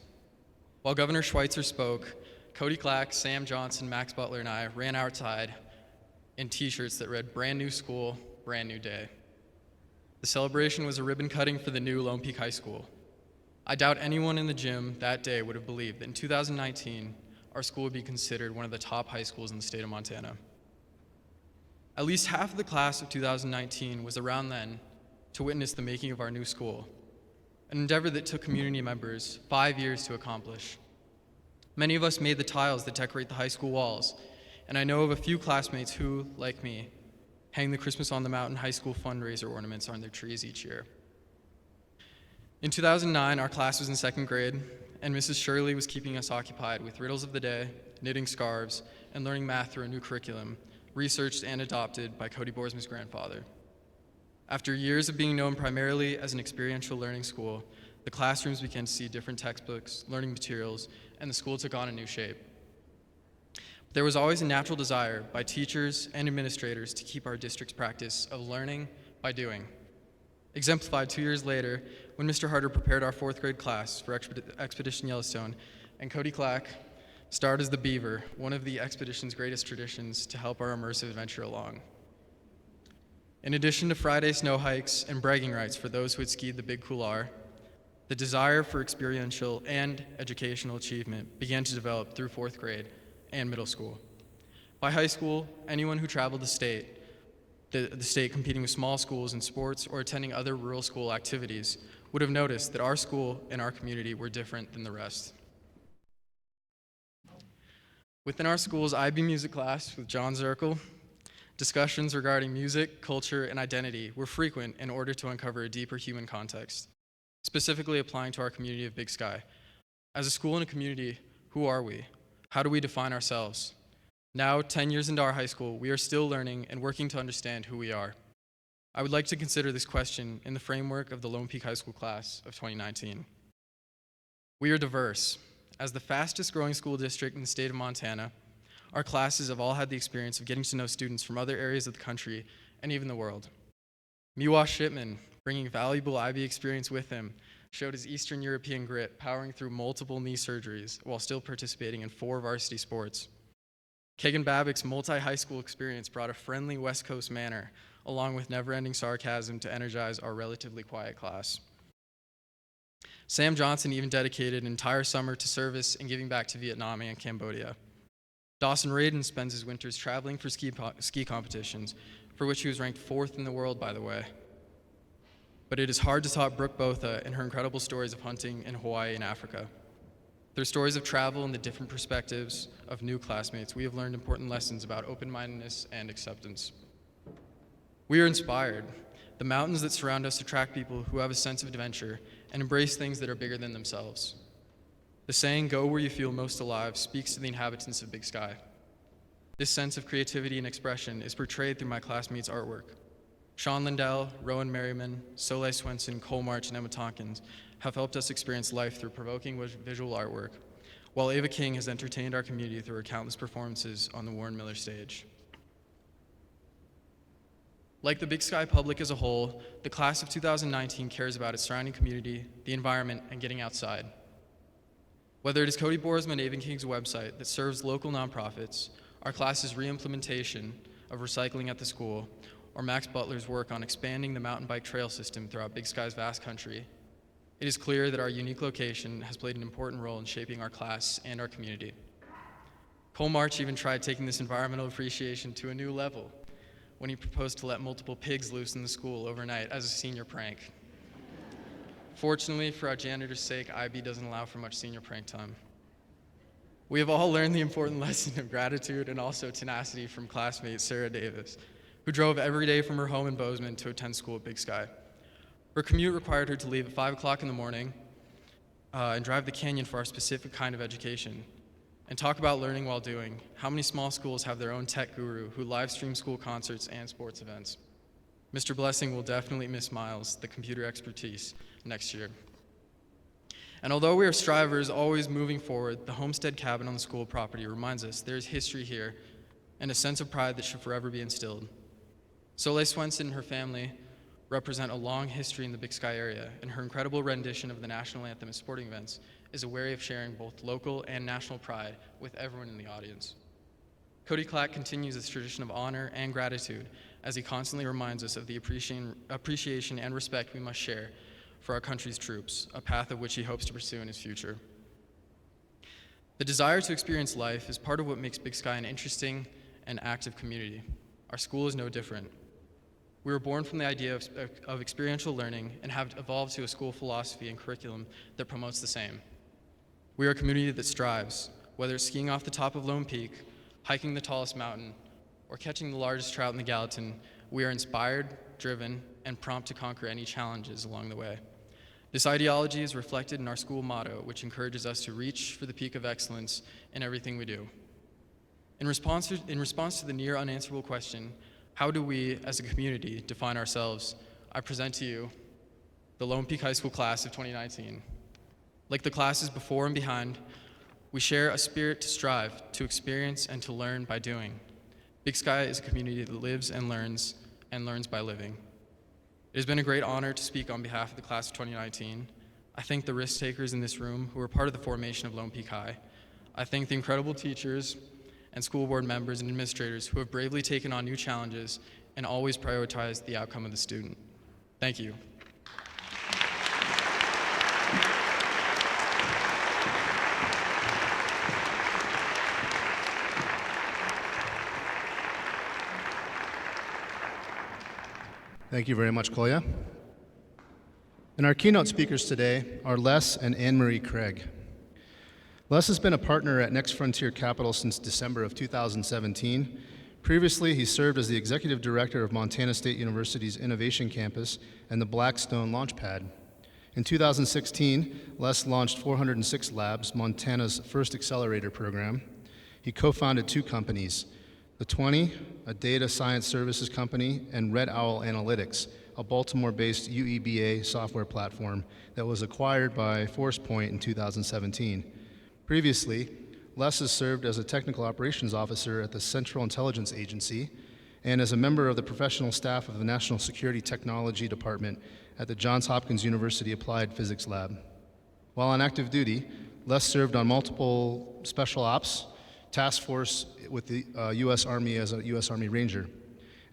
While Governor Schweitzer spoke, Cody Clack, Sam Johnson, Max Butler, and I ran outside in t-shirts that read "Brand New School, Brand New Day." The celebration was a ribbon cutting for the new Lone Peak High School. I doubt anyone in the gym that day would have believed that in 2019, our school would be considered one of the top high schools in the state of Montana. At least half of the class of 2019 was around then to witness the making of our new school, an endeavor that took community members 5 years to accomplish. Many of us made the tiles that decorate the high school walls, and I know of a few classmates who, like me, hang the Christmas on the Mountain high school fundraiser ornaments on their trees each year. In 2009, our class was in second grade, and Mrs. Shirley was keeping us occupied with riddles of the day, knitting scarves, and learning math through a new curriculum, researched and adopted by Cody Boersma's grandfather. After years of being known primarily as an experiential learning school, the classrooms began to see different textbooks, learning materials, and the school took on a new shape. There was always a natural desire by teachers and administrators to keep our district's practice of learning by doing. Exemplified 2 years later, when Mr. Harder prepared our fourth grade class for Expedition Yellowstone, and Cody Clack starred as the beaver, one of the expedition's greatest traditions to help our immersive adventure along. In addition to Friday snow hikes and bragging rights for those who had skied the Big Couloir, the desire for experiential and educational achievement began to develop through fourth grade and middle school. By high school, anyone who traveled the state competing with small schools in sports or attending other rural school activities would have noticed that our school and our community were different than the rest. Within our school's IB music class with John Zirkle, discussions regarding music, culture, and identity were frequent in order to uncover a deeper human context, specifically applying to our community of Big Sky. As a school and a community, who are we? How do we define ourselves? Now, 10 years into our high school, we are still learning and working to understand who we are. I would like to consider this question in the framework of the Lone Peak High School class of 2019. We are diverse. As the fastest growing school district in the state of Montana, our classes have all had the experience of getting to know students from other areas of the country and even the world. Miwa Shipman, bringing valuable IB experience with him, showed his Eastern European grit, powering through multiple knee surgeries while still participating in 4 varsity sports. Kagan Babbick's multi-high school experience brought a friendly West Coast manner, along with never-ending sarcasm to energize our relatively quiet class. Sam Johnson even dedicated an entire summer to service and giving back to Vietnam and Cambodia. Dawson Radin spends his winters traveling for ski competitions, for which he was ranked 4th in the world, by the way. But it is hard to top Brooke Botha and her incredible stories of hunting in Hawaii and Africa. Through stories of travel and the different perspectives of new classmates, we have learned important lessons about open-mindedness and acceptance. We are inspired. The mountains that surround us attract people who have a sense of adventure and embrace things that are bigger than themselves. The saying, "Go where you feel most alive," speaks to the inhabitants of Big Sky. This sense of creativity and expression is portrayed through my classmates' artwork. Sean Lindell, Rowan Merriman, Soleil Swenson, Cole March, and Emma Tompkins have helped us experience life through provoking visual artwork, while Ava King has entertained our community through her countless performances on the Warren Miller stage. Like the Big Sky public as a whole, the class of 2019 cares about its surrounding community, the environment, and getting outside. Whether it is Cody Boersma and Ava King's website that serves local nonprofits, our class's re-implementation of recycling at the school, or Max Butler's work on expanding the mountain bike trail system throughout Big Sky's vast country, it is clear that our unique location has played an important role in shaping our class and our community. Cole March even tried taking this environmental appreciation to a new level when he proposed to let multiple pigs loose in the school overnight as a senior prank. Fortunately, for our janitor's sake, IB doesn't allow for much senior prank time. We have all learned the important lesson of gratitude and also tenacity from classmate Sarah Davis, who drove every day from her home in Bozeman to attend school at Big Sky. Her commute required her to leave at 5 o'clock in the morning and drive the canyon for our specific kind of education. And talk about learning while doing. How many small schools have their own tech guru who live stream school concerts and sports events? Mr. Blessing will definitely miss Miles, the computer expertise, next year. And although we are strivers always moving forward, the homestead cabin on the school property reminds us there is history here and a sense of pride that should forever be instilled. Soleil Swenson and her family represent a long history in the Big Sky area, and her incredible rendition of the national anthem at sporting events is a way of sharing both local and national pride with everyone in the audience. Cody Clack continues this tradition of honor and gratitude as he constantly reminds us of the appreciation and respect we must share for our country's troops, a path of which he hopes to pursue in his future. The desire to experience life is part of what makes Big Sky an interesting and active community. Our school is no different. We were born from the idea of experiential learning and have evolved to a school philosophy and curriculum that promotes the same. We are a community that strives, whether it's skiing off the top of Lone Peak, hiking the tallest mountain, or catching the largest trout in the Gallatin. We are inspired, driven, and prompt to conquer any challenges along the way. This ideology is reflected in our school motto, which encourages us to reach for the peak of excellence in everything we do. In response to the near unanswerable question, how do we, as a community, define ourselves? I present to you the Lone Peak High School class of 2019. Like the classes before and behind, we share a spirit to strive, to experience, and to learn by doing. Big Sky is a community that lives and learns by living. It has been a great honor to speak on behalf of the class of 2019. I thank the risk takers in this room who were part of the formation of Lone Peak High. I thank the incredible teachers and school board members and administrators who have bravely taken on new challenges and always prioritized the outcome of the student. Thank you. Thank you very much, Kolya. And our keynote speakers today are Les and Anne-Marie Craig. Les has been a partner at Next Frontier Capital since December of 2017. Previously, he served as the executive director of Montana State University's Innovation Campus and the Blackstone Launchpad. In 2016, Les launched 406 Labs, Montana's first accelerator program. He co-founded two companies, The 20, a data science services company, and Red Owl Analytics, a Baltimore-based UEBA software platform that was acquired by ForcePoint in 2017. Previously, Les has served as a technical operations officer at the Central Intelligence Agency and as a member of the professional staff of the National Security Technology Department at the Johns Hopkins University Applied Physics Lab. While on active duty, Les served on multiple special ops task force with the U.S. Army as a U.S. Army Ranger,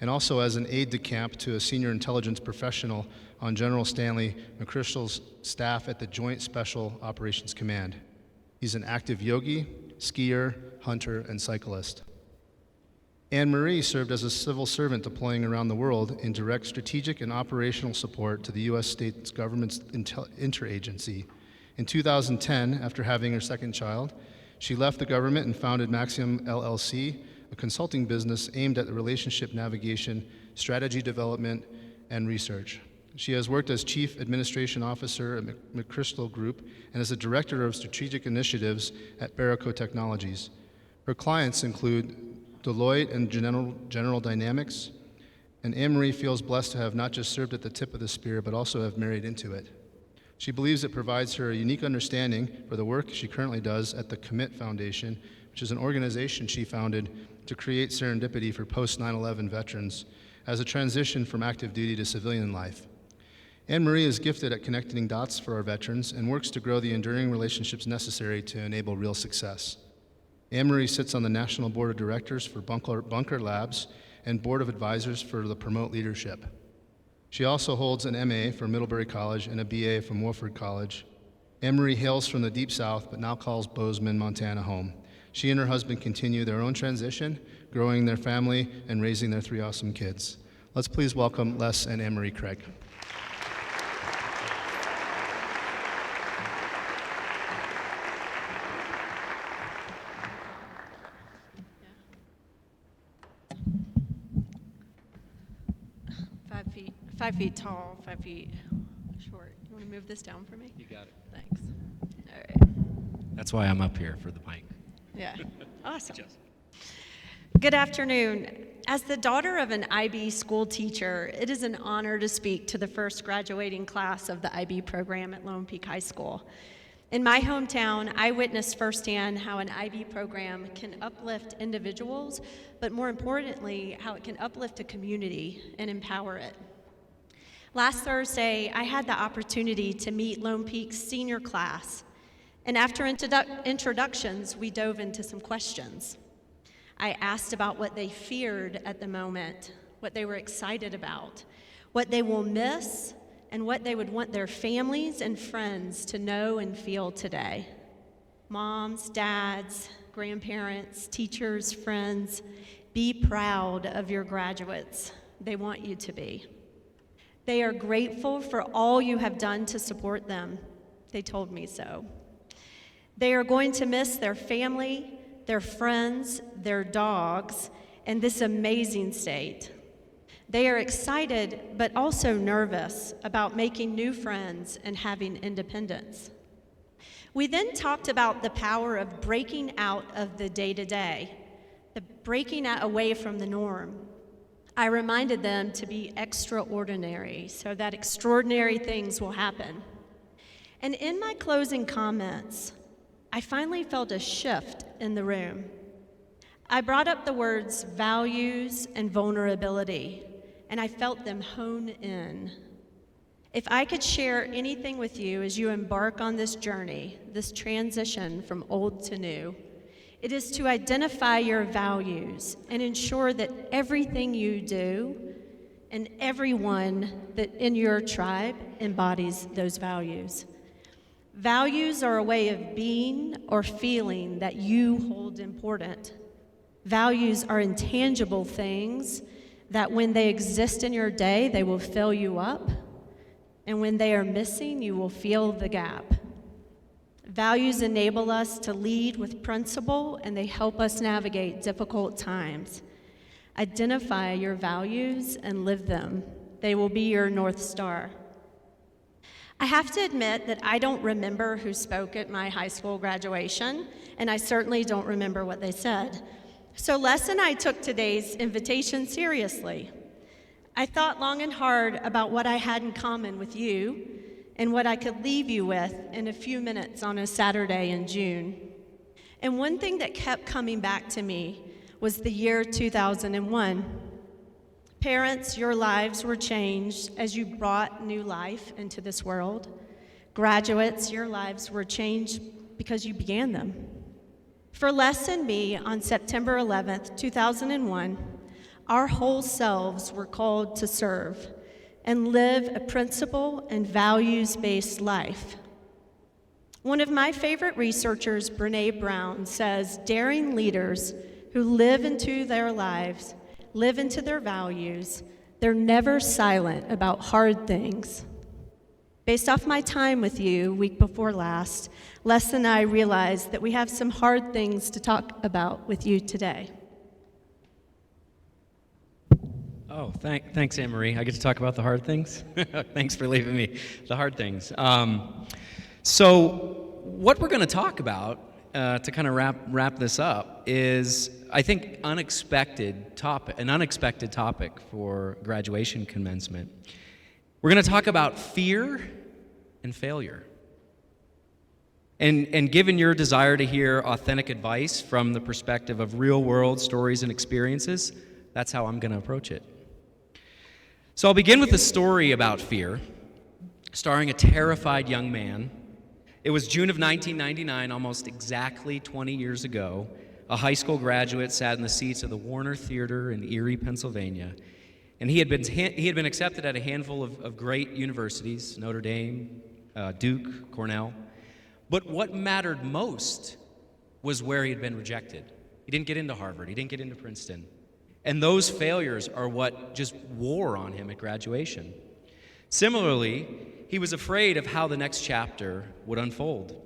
and also as an aide-de-camp to a senior intelligence professional on General Stanley McChrystal's staff at the Joint Special Operations Command. He's an active yogi, skier, hunter, and cyclist. Anne-Marie served as a civil servant deploying around the world in direct strategic and operational support to the U.S. state government's interagency. In 2010, after having her second child, she left the government and founded Maximum LLC, a consulting business aimed at the relationship navigation, strategy development, and research. She has worked as Chief Administration Officer at McChrystal Group and as a Director of Strategic Initiatives at Barrico Technologies. Her clients include Deloitte and General Dynamics, and Anne-Marie feels blessed to have not just served at the tip of the spear, but also have married into it. She believes it provides her a unique understanding for the work she currently does at the Commit Foundation, which is an organization she founded to create serendipity for post-9/11 veterans as a transition from active duty to civilian life. Anne-Marie is gifted at connecting dots for our veterans and works to grow the enduring relationships necessary to enable real success. Anne-Marie sits on the National Board of Directors for Bunker Labs and Board of Advisors for the Promote Leadership. She also holds an MA from Middlebury College and a BA from Wofford College. Anne-Marie hails from the Deep South, but now calls Bozeman, Montana home. she and her husband continue their own transition, growing their family and raising their 3 awesome kids. Let's please welcome Les and Anne-Marie Craig. Five feet tall, 5 feet short. You want to move this down for me? You got it. Thanks. All right. That's why I'm up here, for the mic. Yeah. Awesome. Good afternoon. As the daughter of an IB school teacher, it is an honor to speak to the first graduating class of the IB program at Lone Peak High School. In my hometown, I witnessed firsthand how an IB program can uplift individuals, but more importantly, how it can uplift a community and empower it. Last Thursday, I had the opportunity to meet Lone Peak's senior class, and after introductions, we dove into some questions. I asked about what they feared at the moment, what they were excited about, what they will miss, and what they would want their families and friends to know and feel today. Moms, dads, grandparents, teachers, friends, be proud of your graduates. They want you to be. They are grateful for all you have done to support them. They told me so. They are going to miss their family, their friends, their dogs, and this amazing state. They are excited, but also nervous about making new friends and having independence. We then talked about the power of breaking out of the day-to-day, the breaking out away from the norm. I reminded them to be extraordinary so that extraordinary things will happen. And in my closing comments, I finally felt a shift in the room. I brought up the words values and vulnerability, and I felt them hone in. If I could share anything with you as you embark on this journey, this transition from old to new, it is to identify your values and ensure that everything you do and everyone that in your tribe embodies those values. Values are a way of being or feeling that you hold important. Values are intangible things that when they exist in your day, they will fill you up, and when they are missing, you will feel the gap. Values enable us to lead with principle, and they help us navigate difficult times. Identify your values and live them. They will be your North Star. I have to admit that I don't remember who spoke at my high school graduation, and I certainly don't remember what they said. So Les and I took today's invitation seriously. I thought long and hard about what I had in common with you and what I could leave you with in a few minutes on a Saturday in June. And one thing that kept coming back to me was the year 2001. Parents, your lives were changed as you brought new life into this world. Graduates, your lives were changed because you began them. For Les and me, on September 11th, 2001, our whole selves were called to serve and live a principle and values-based life. One of my favorite researchers, Brene Brown, says daring leaders who live into their lives, live into their values, they're never silent about hard things. Based off my time with you week before last, Les and I realized that we have some hard things to talk about with you today. Oh, thanks, Anne-Marie. I get to talk about the hard things? Thanks for leaving me the hard things. So what we're going to talk about, to kind of wrap this up, is, I think, an unexpected topic for graduation commencement. We're going to talk about fear and failure. And given your desire to hear authentic advice from the perspective of real-world stories and experiences, that's how I'm going to approach it. So I'll begin with a story about fear, starring a terrified young man. It was June of 1999, almost exactly 20 years ago. A high school graduate sat in the seats of the Warner Theater in Erie, Pennsylvania, and he had been accepted at a handful of great universities, Notre Dame, Duke, Cornell. But what mattered most was where he had been rejected. He didn't get into Harvard. He didn't get into Princeton. And those failures are what just wore on him at graduation. Similarly, he was afraid of how the next chapter would unfold.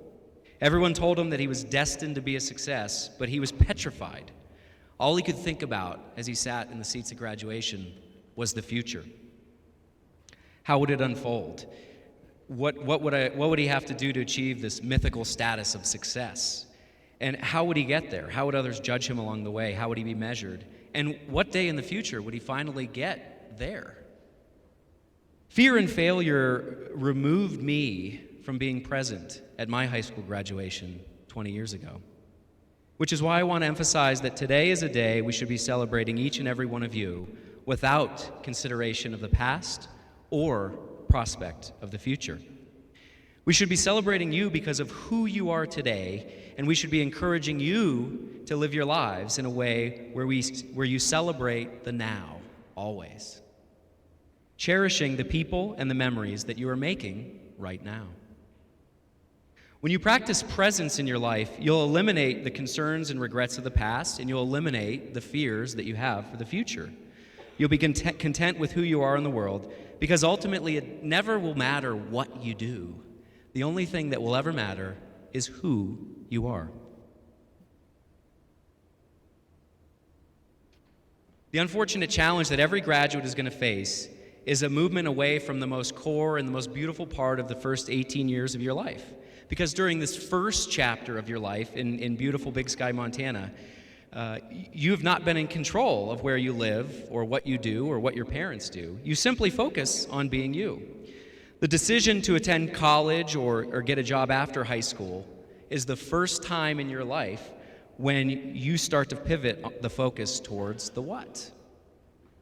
Everyone told him that he was destined to be a success, but he was petrified. All he could think about as he sat in the seats at graduation was the future. How would it unfold? What would he have to do to achieve this mythical status of success? And how would he get there? How would others judge him along the way? How would he be measured? And what day in the future would he finally get there? Fear and failure removed me from being present at my high school graduation 20 years ago. Which is why I want to emphasize that today is a day we should be celebrating each and every one of you without consideration of the past or prospect of the future. We should be celebrating you because of who you are today, and we should be encouraging you to live your lives in a way where you celebrate the now, always. Cherishing the people and the memories that you are making right now. When you practice presence in your life, you'll eliminate the concerns and regrets of the past, and you'll eliminate the fears that you have for the future. You'll be content with who you are in the world, because ultimately it never will matter what you do. The only thing that will ever matter is who you are. The unfortunate challenge that every graduate is going to face is a movement away from the most core and the most beautiful part of the first 18 years of your life. Because during this first chapter of your life in beautiful Big Sky, Montana, you've not been in control of where you live or what you do or what your parents do. You simply focus on being you. The decision to attend college or get a job after high school is the first time in your life when you start to pivot the focus towards the what.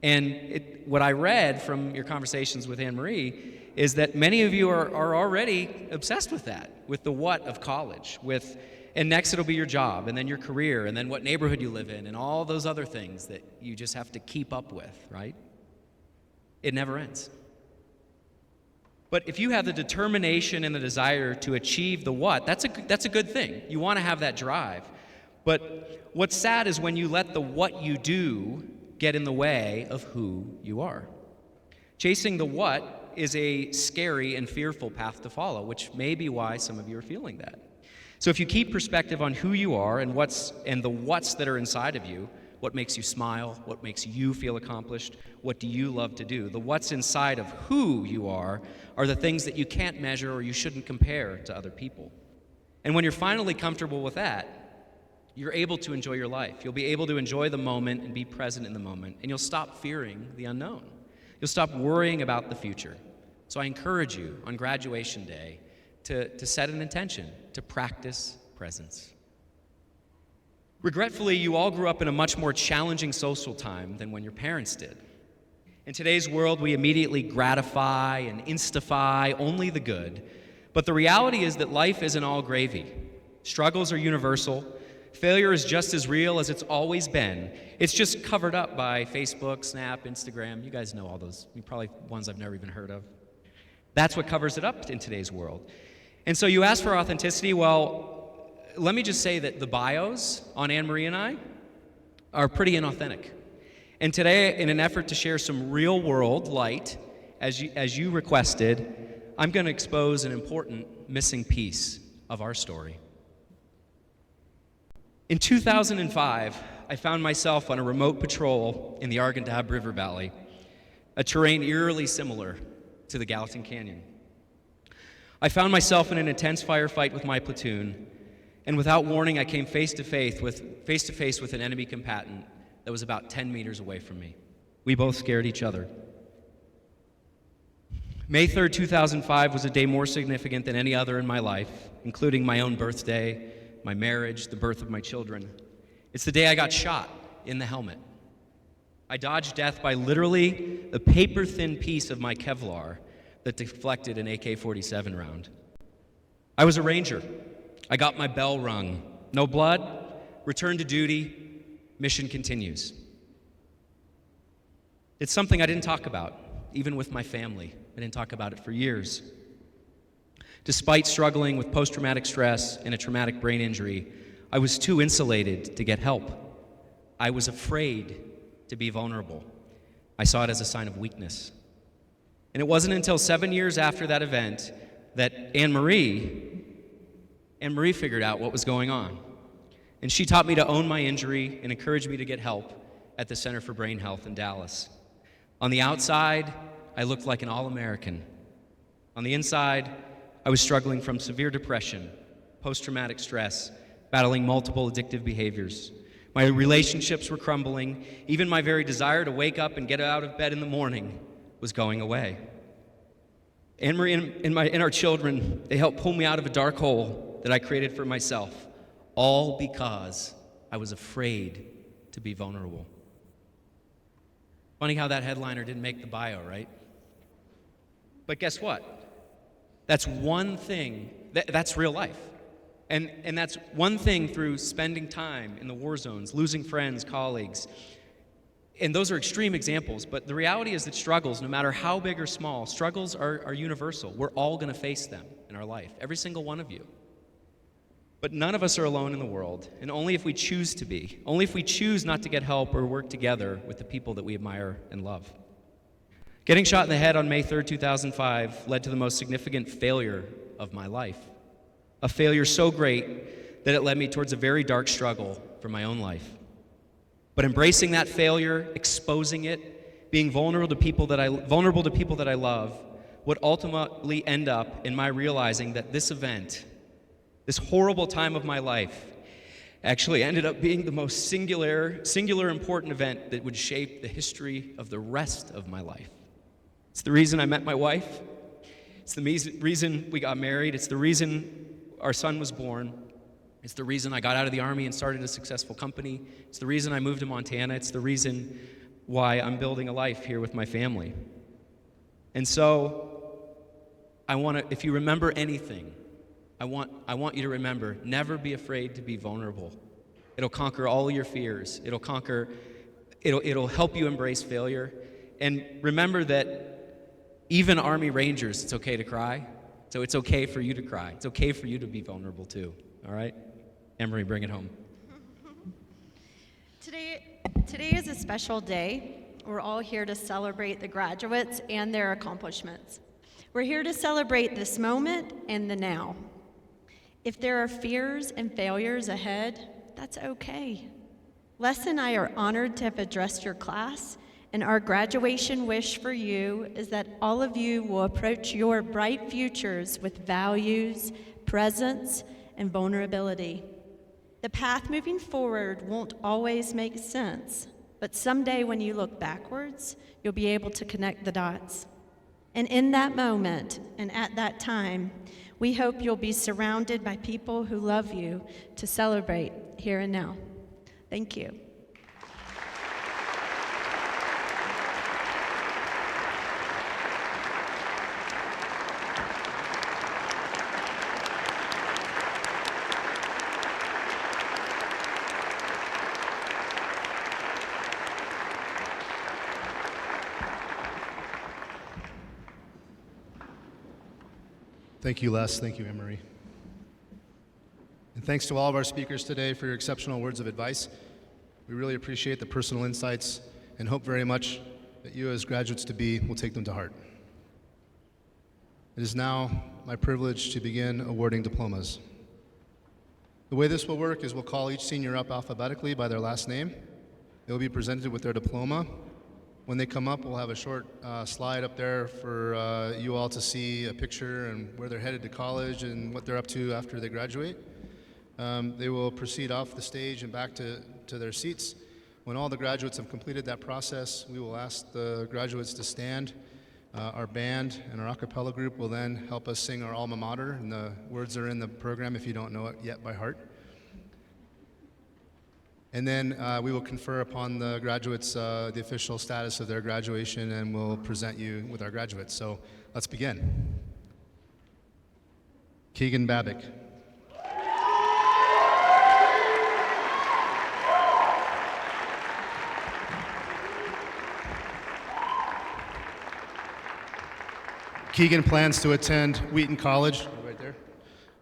And what I read from your conversations with Anne-Marie is that many of you are already obsessed with that, with the what of college, and next it'll be your job, and then your career, and then what neighborhood you live in, and all those other things that you just have to keep up with, right? It never ends. But if you have the determination and the desire to achieve the what, that's a good thing. You want to have that drive. But what's sad is when you let the what you do get in the way of who you are. Chasing the what is a scary and fearful path to follow, which may be why some of you are feeling that. So if you keep perspective on who you are and the what's that are inside of you, what makes you smile, what makes you feel accomplished, what do you love to do, the what's inside of who you are the things that you can't measure or you shouldn't compare to other people. And when you're finally comfortable with that, you're able to enjoy your life. You'll be able to enjoy the moment and be present in the moment, and you'll stop fearing the unknown. You'll stop worrying about the future. So I encourage you on graduation day to set an intention to practice presence. Regretfully, you all grew up in a much more challenging social time than when your parents did. In today's world, we immediately gratify and instify only the good, but the reality is that life isn't all gravy. Struggles are universal. Failure is just as real as it's always been. It's just covered up by Facebook, Snap, Instagram. You guys know all those, probably ones I've never even heard of. That's what covers it up in today's world. And so you ask for authenticity. Well, let me just say that the bios on Anne-Marie and I are pretty inauthentic. And today, in an effort to share some real-world light, as you requested, I'm going to expose an important missing piece of our story. In 2005, I found myself on a remote patrol in the Arghandab River Valley, a terrain eerily similar to the Gallatin Canyon. I found myself in an intense firefight with my platoon, and without warning, I came face to face with an enemy combatant that was about 10 meters away from me. We both scared each other. May 3rd, 2005 was a day more significant than any other in my life, including my own birthday, my marriage, the birth of my children. It's the day I got shot in the helmet. I dodged death by literally the paper-thin piece of my Kevlar that deflected an AK-47 round. I was a Ranger. I got my bell rung. No blood, return to duty, mission continues. It's something I didn't talk about, even with my family. I didn't talk about it for years. Despite struggling with post-traumatic stress and a traumatic brain injury, I was too insulated to get help. I was afraid to be vulnerable. I saw it as a sign of weakness. And it wasn't until 7 years after that event that Anne-Marie figured out what was going on. And she taught me to own my injury and encouraged me to get help at the Center for Brain Health in Dallas. On the outside, I looked like an all-American. On the inside, I was struggling from severe depression, post-traumatic stress, battling multiple addictive behaviors. My relationships were crumbling. Even my very desire to wake up and get out of bed in the morning was going away. Anne-Marie and our children, they helped pull me out of a dark hole that I created for myself, all because I was afraid to be vulnerable. Funny how that headliner didn't make the bio, right? But guess what? That's one thing, that's real life. And that's one thing through spending time in the war zones, losing friends, colleagues. And those are extreme examples, but the reality is that struggles, no matter how big or small, struggles are universal. We're all going to face them in our life, every single one of you. But none of us are alone in the world, and only if we choose to be, only if we choose not to get help or work together with the people that we admire and love. Getting shot in the head on May 3rd, 2005 led to the most significant failure of my life. A failure so great that it led me towards a very dark struggle for my own life. But embracing that failure, exposing it, being vulnerable to people that I love, would ultimately end up in my realizing that this event, this horrible time of my life, actually ended up being the most singular important event that would shape the history of the rest of my life. It's the reason I met my wife. It's the reason we got married. It's the reason our son was born. It's the reason I got out of the Army and started a successful company. It's the reason I moved to Montana. It's the reason why I'm building a life here with my family. And so, if you remember anything, I want you to remember, never be afraid to be vulnerable. It'll conquer all your fears. It'll help you embrace failure. And remember that even Army Rangers, it's okay to cry. So it's okay for you to cry. It's okay for you to be vulnerable too, all right? Emery, bring it home. Today is a special day. We're all here to celebrate the graduates and their accomplishments. We're here to celebrate this moment and the now. If there are fears and failures ahead, that's okay. Les and I are honored to have addressed your class, and our graduation wish for you is that all of you will approach your bright futures with values, presence, and vulnerability. The path moving forward won't always make sense, but someday when you look backwards, you'll be able to connect the dots. And in that moment and at that time, we hope you'll be surrounded by people who love you to celebrate here and now. Thank you. Thank you, Les. Thank you, Emery. And thanks to all of our speakers today for your exceptional words of advice. We really appreciate the personal insights and hope very much that you as graduates-to-be will take them to heart. It is now my privilege to begin awarding diplomas. The way this will work is we'll call each senior up alphabetically by their last name. They will be presented with their diploma. When they come up, we'll have a short slide up there for you all to see a picture and where they're headed to college and what they're up to after they graduate. They will proceed off the stage and back to their seats. When all the graduates have completed that process, we will ask the graduates to stand. Our band and our a cappella group will then help us sing our alma mater, and the words are in the program if you don't know it yet by heart. And then we will confer upon the graduates the official status of their graduation, and we'll present you with our graduates. So let's begin. Keegan Babick. Keegan plans to attend Wheaton College, right there,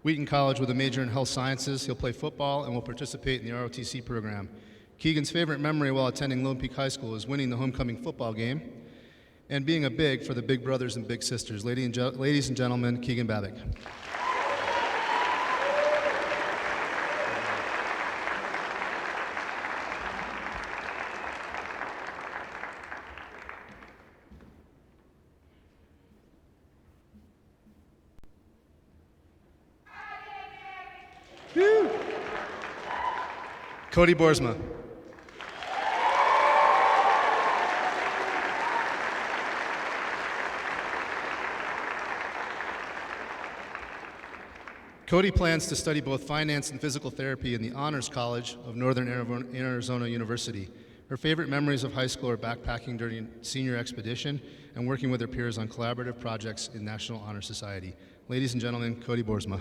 Wheaton College with a major in health sciences. He'll play football and will participate in the ROTC program. Keegan's favorite memory while attending Lone Peak High School is winning the homecoming football game and being a big for the big brothers and big sisters. Ladies and gentlemen, Keegan Babick. Cody Boersma. Cody plans to study both finance and physical therapy in the Honors College of Northern Arizona University. Her favorite memories of high school are backpacking during senior expedition and working with her peers on collaborative projects in National Honor Society. Ladies and gentlemen, Cody Boersma.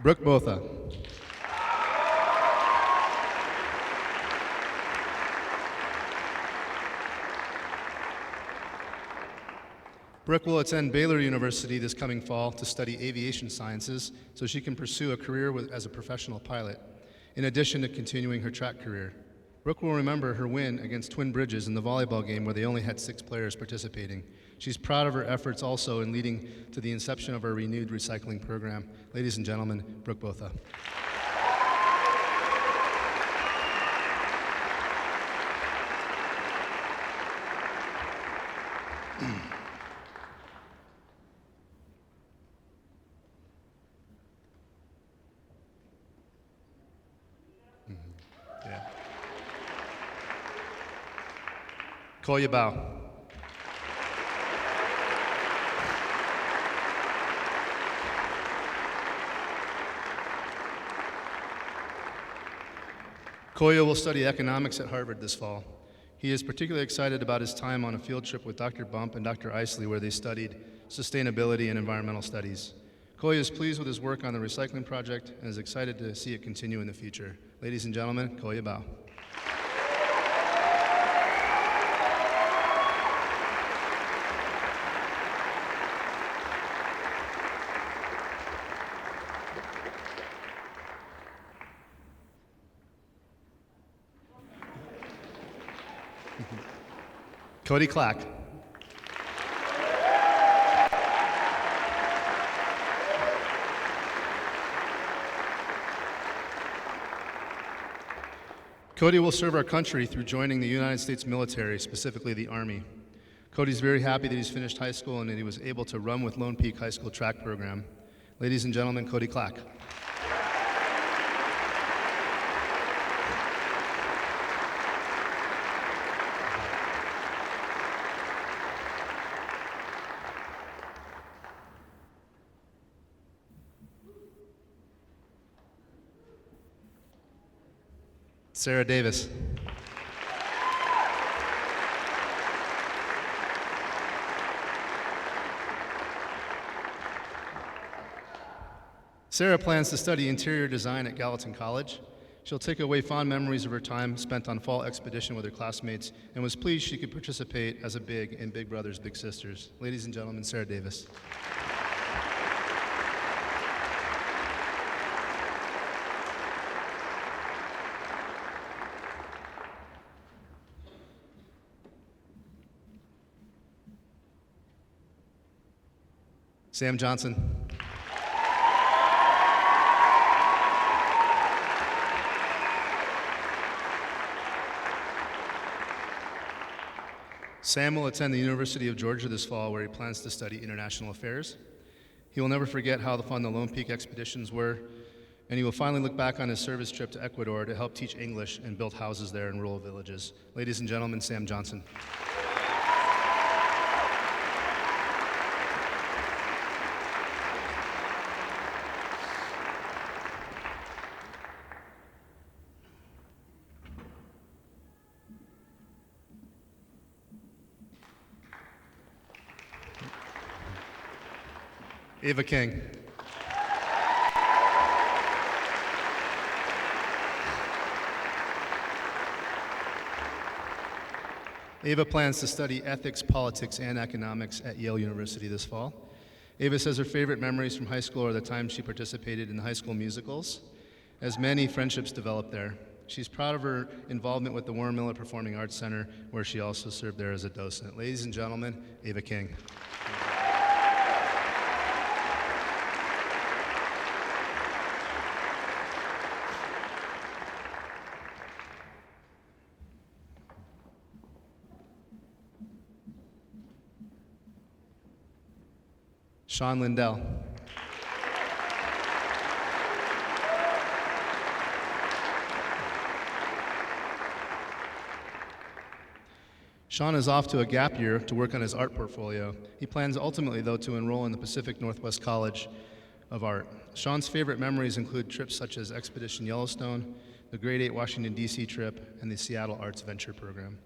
Brooke Botha. Brooke will attend Baylor University this coming fall to study aviation sciences so she can pursue a career as a professional pilot, in addition to continuing her track career. Brooke will remember her win against Twin Bridges in the volleyball game where they only had 6 players participating. She's proud of her efforts also in leading to the inception of our renewed recycling program. Ladies and gentlemen, Brooke Botha. Yeah. Kolya Bao. Kolya will study economics at Harvard this fall. He is particularly excited about his time on a field trip with Dr. Bump and Dr. Isley where they studied sustainability and environmental studies. Kolya is pleased with his work on the recycling project and is excited to see it continue in the future. Ladies and gentlemen, Kolya Bao. Cody Clack. Cody will serve our country through joining the United States military, specifically the Army. Cody's very happy that he's finished high school and that he was able to run with Lone Peak High School track program. Ladies and gentlemen, Cody Clack. Sarah Davis. Sarah plans to study interior design at Gallatin College. She'll take away fond memories of her time spent on fall expedition with her classmates and was pleased she could participate as a big in Big Brothers Big Sisters. Ladies and gentlemen, Sarah Davis. Sam Johnson. Sam will attend the University of Georgia this fall where he plans to study international affairs. He will never forget how fun the Lone Peak expeditions were, and he will finally look back on his service trip to Ecuador to help teach English and build houses there in rural villages. Ladies and gentlemen, Sam Johnson. Ava King. Ava plans to study ethics, politics, and economics at Yale University this fall. Ava says her favorite memories from high school are the time she participated in the high school musicals, as many friendships developed there. She's proud of her involvement with the Warren Miller Performing Arts Center, where she also served there as a docent. Ladies and gentlemen, Ava King. Sean Lindell. Sean is off to a gap year to work on his art portfolio. He plans ultimately, though, to enroll in the Pacific Northwest College of Art. Sean's favorite memories include trips such as Expedition Yellowstone, the Grade 8 Washington, D.C. trip, and the Seattle Arts Venture Program.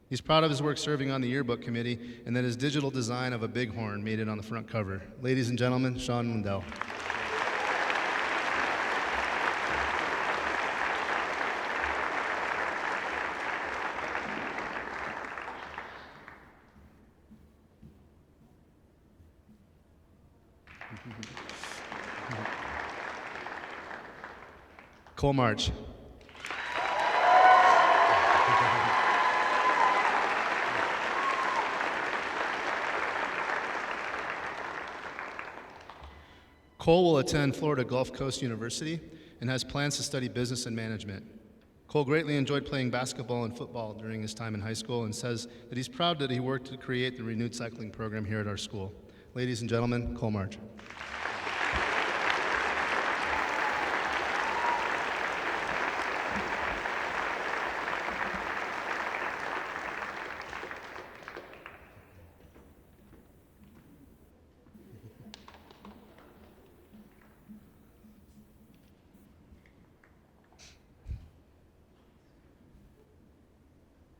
He's proud of his work serving on the yearbook committee and that his digital design of a bighorn made it on the front cover. Ladies and gentlemen, Sean Lindell. Cole March. Cole will attend Florida Gulf Coast University and has plans to study business and management. Cole greatly enjoyed playing basketball and football during his time in high school and says that he's proud that he worked to create the renewed cycling program here at our school. Ladies and gentlemen, Cole March.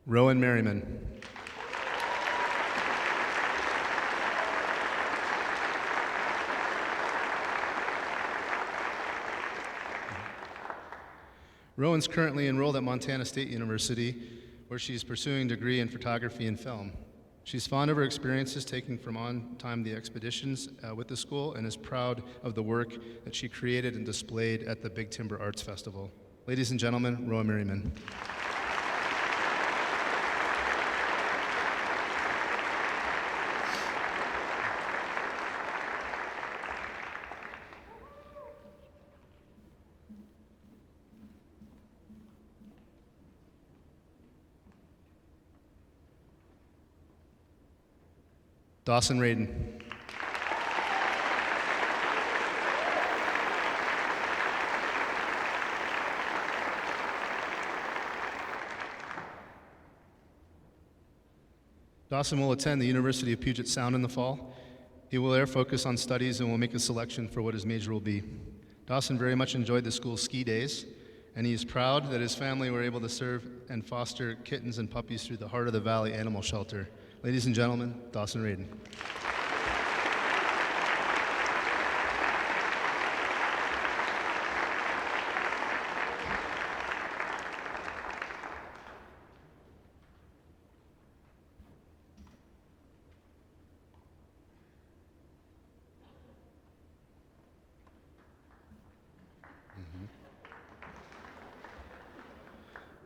Rowan Merriman. Rowan's currently enrolled at Montana State University, where she's pursuing a degree in photography and film. She's fond of her experiences taking from on time the expeditions with the school and is proud of the work that she created and displayed at the Big Timber Arts Festival. Ladies and gentlemen, Rowan Merriman. Dawson Radin. Dawson will attend the University of Puget Sound in the fall. He will there focus on studies and will make a selection for what his major will be. Dawson very much enjoyed the school's ski days, and he is proud that his family were able to serve and foster kittens and puppies through the Heart of the Valley Animal Shelter. Ladies and gentlemen, Dawson Radin.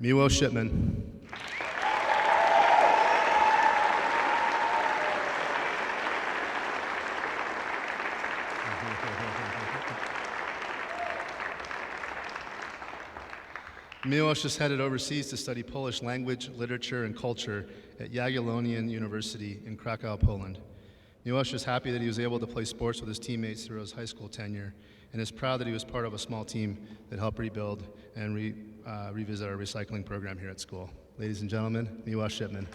Miwo Shipman. Miłosz just headed overseas to study Polish language, literature, and culture at Jagiellonian University in Krakow, Poland. Miłosz is happy that he was able to play sports with his teammates through his high school tenure and is proud that he was part of a small team that helped rebuild and revisit our recycling program here at school. Ladies and gentlemen, Miłosz Shipman.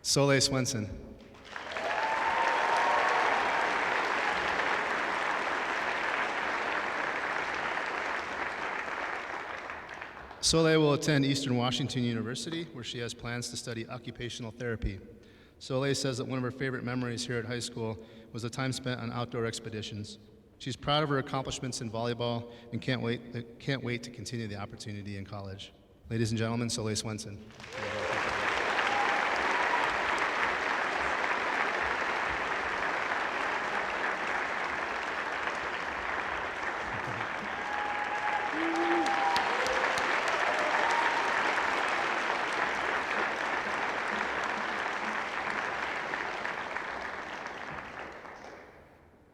Soleil Swenson. Soleil will attend Eastern Washington University, where she has plans to study occupational therapy. Soleil says that one of her favorite memories here at high school was the time spent on outdoor expeditions. She's proud of her accomplishments in volleyball and can't wait to continue the opportunity in college. Ladies and gentlemen, Soleil Swenson.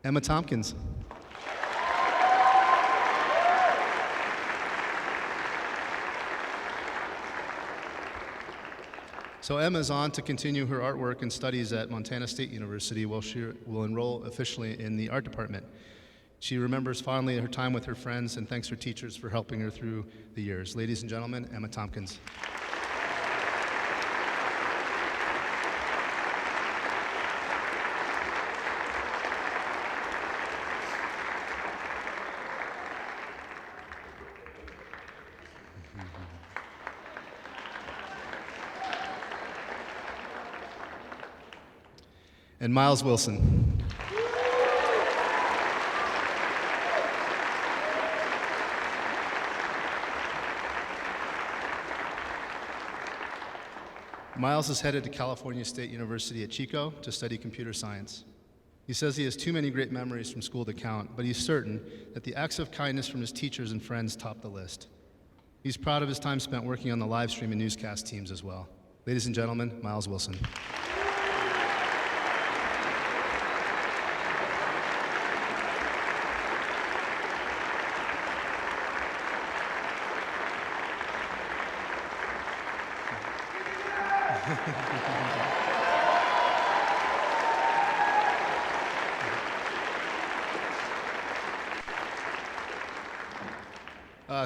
Emma Tompkins. So Emma's on to continue her artwork and studies at Montana State University, where she will enroll officially in the art department. She remembers fondly her time with her friends and thanks her teachers for helping her through the years. Ladies and gentlemen, Emma Tompkins. And Miles Wilson. Miles is headed to California State University at Chico to study computer science. He says he has too many great memories from school to count, but he's certain that the acts of kindness from his teachers and friends top the list. He's proud of his time spent working on the live stream and newscast teams as well. Ladies and gentlemen, Miles Wilson.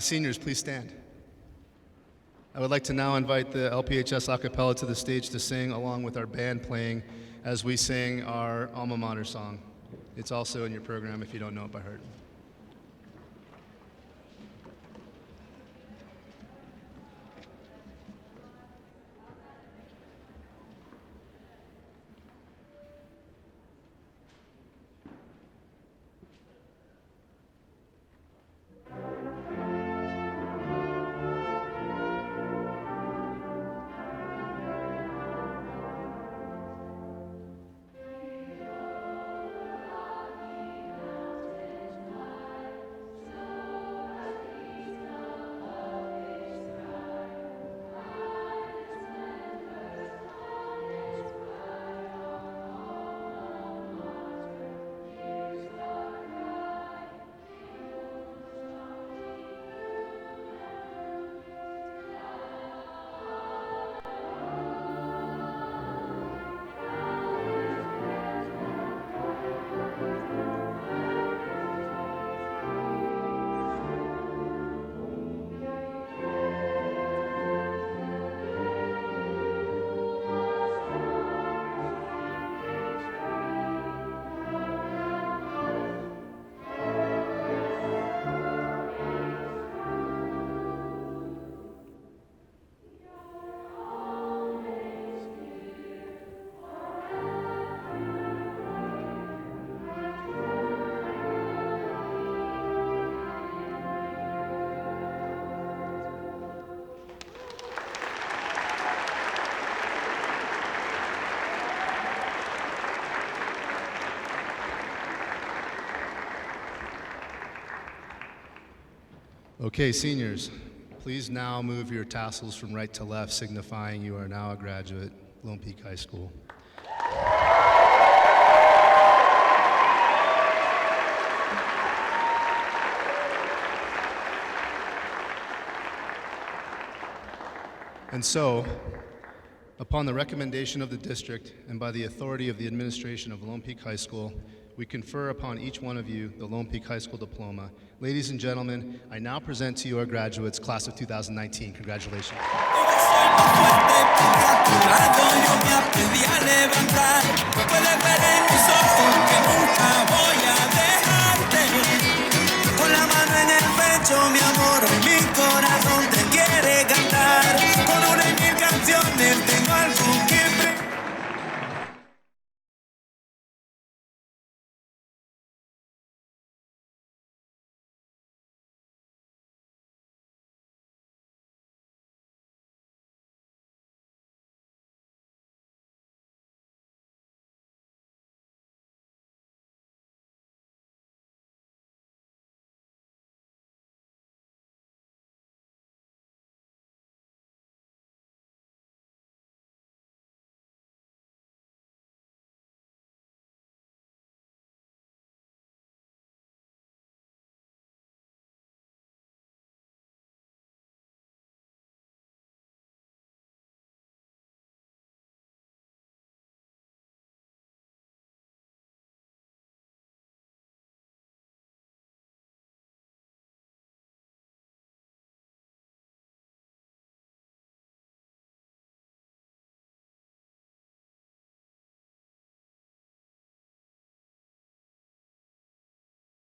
Seniors, please stand. I would like to now invite the LPHS a cappella to the stage to sing along with our band playing as we sing our alma mater song. It's also in your program if you don't know it by heart. Okay, seniors, please now move your tassels from right to left, signifying you are now a graduate, Lone Peak High School. And so, upon the recommendation of the district and by the authority of the administration of Lone Peak High School, we confer upon each one of you the Lone Peak High School diploma. Ladies and gentlemen, I now present to you our graduates, class of 2019. Congratulations. Con la mano en el pecho, mi amor,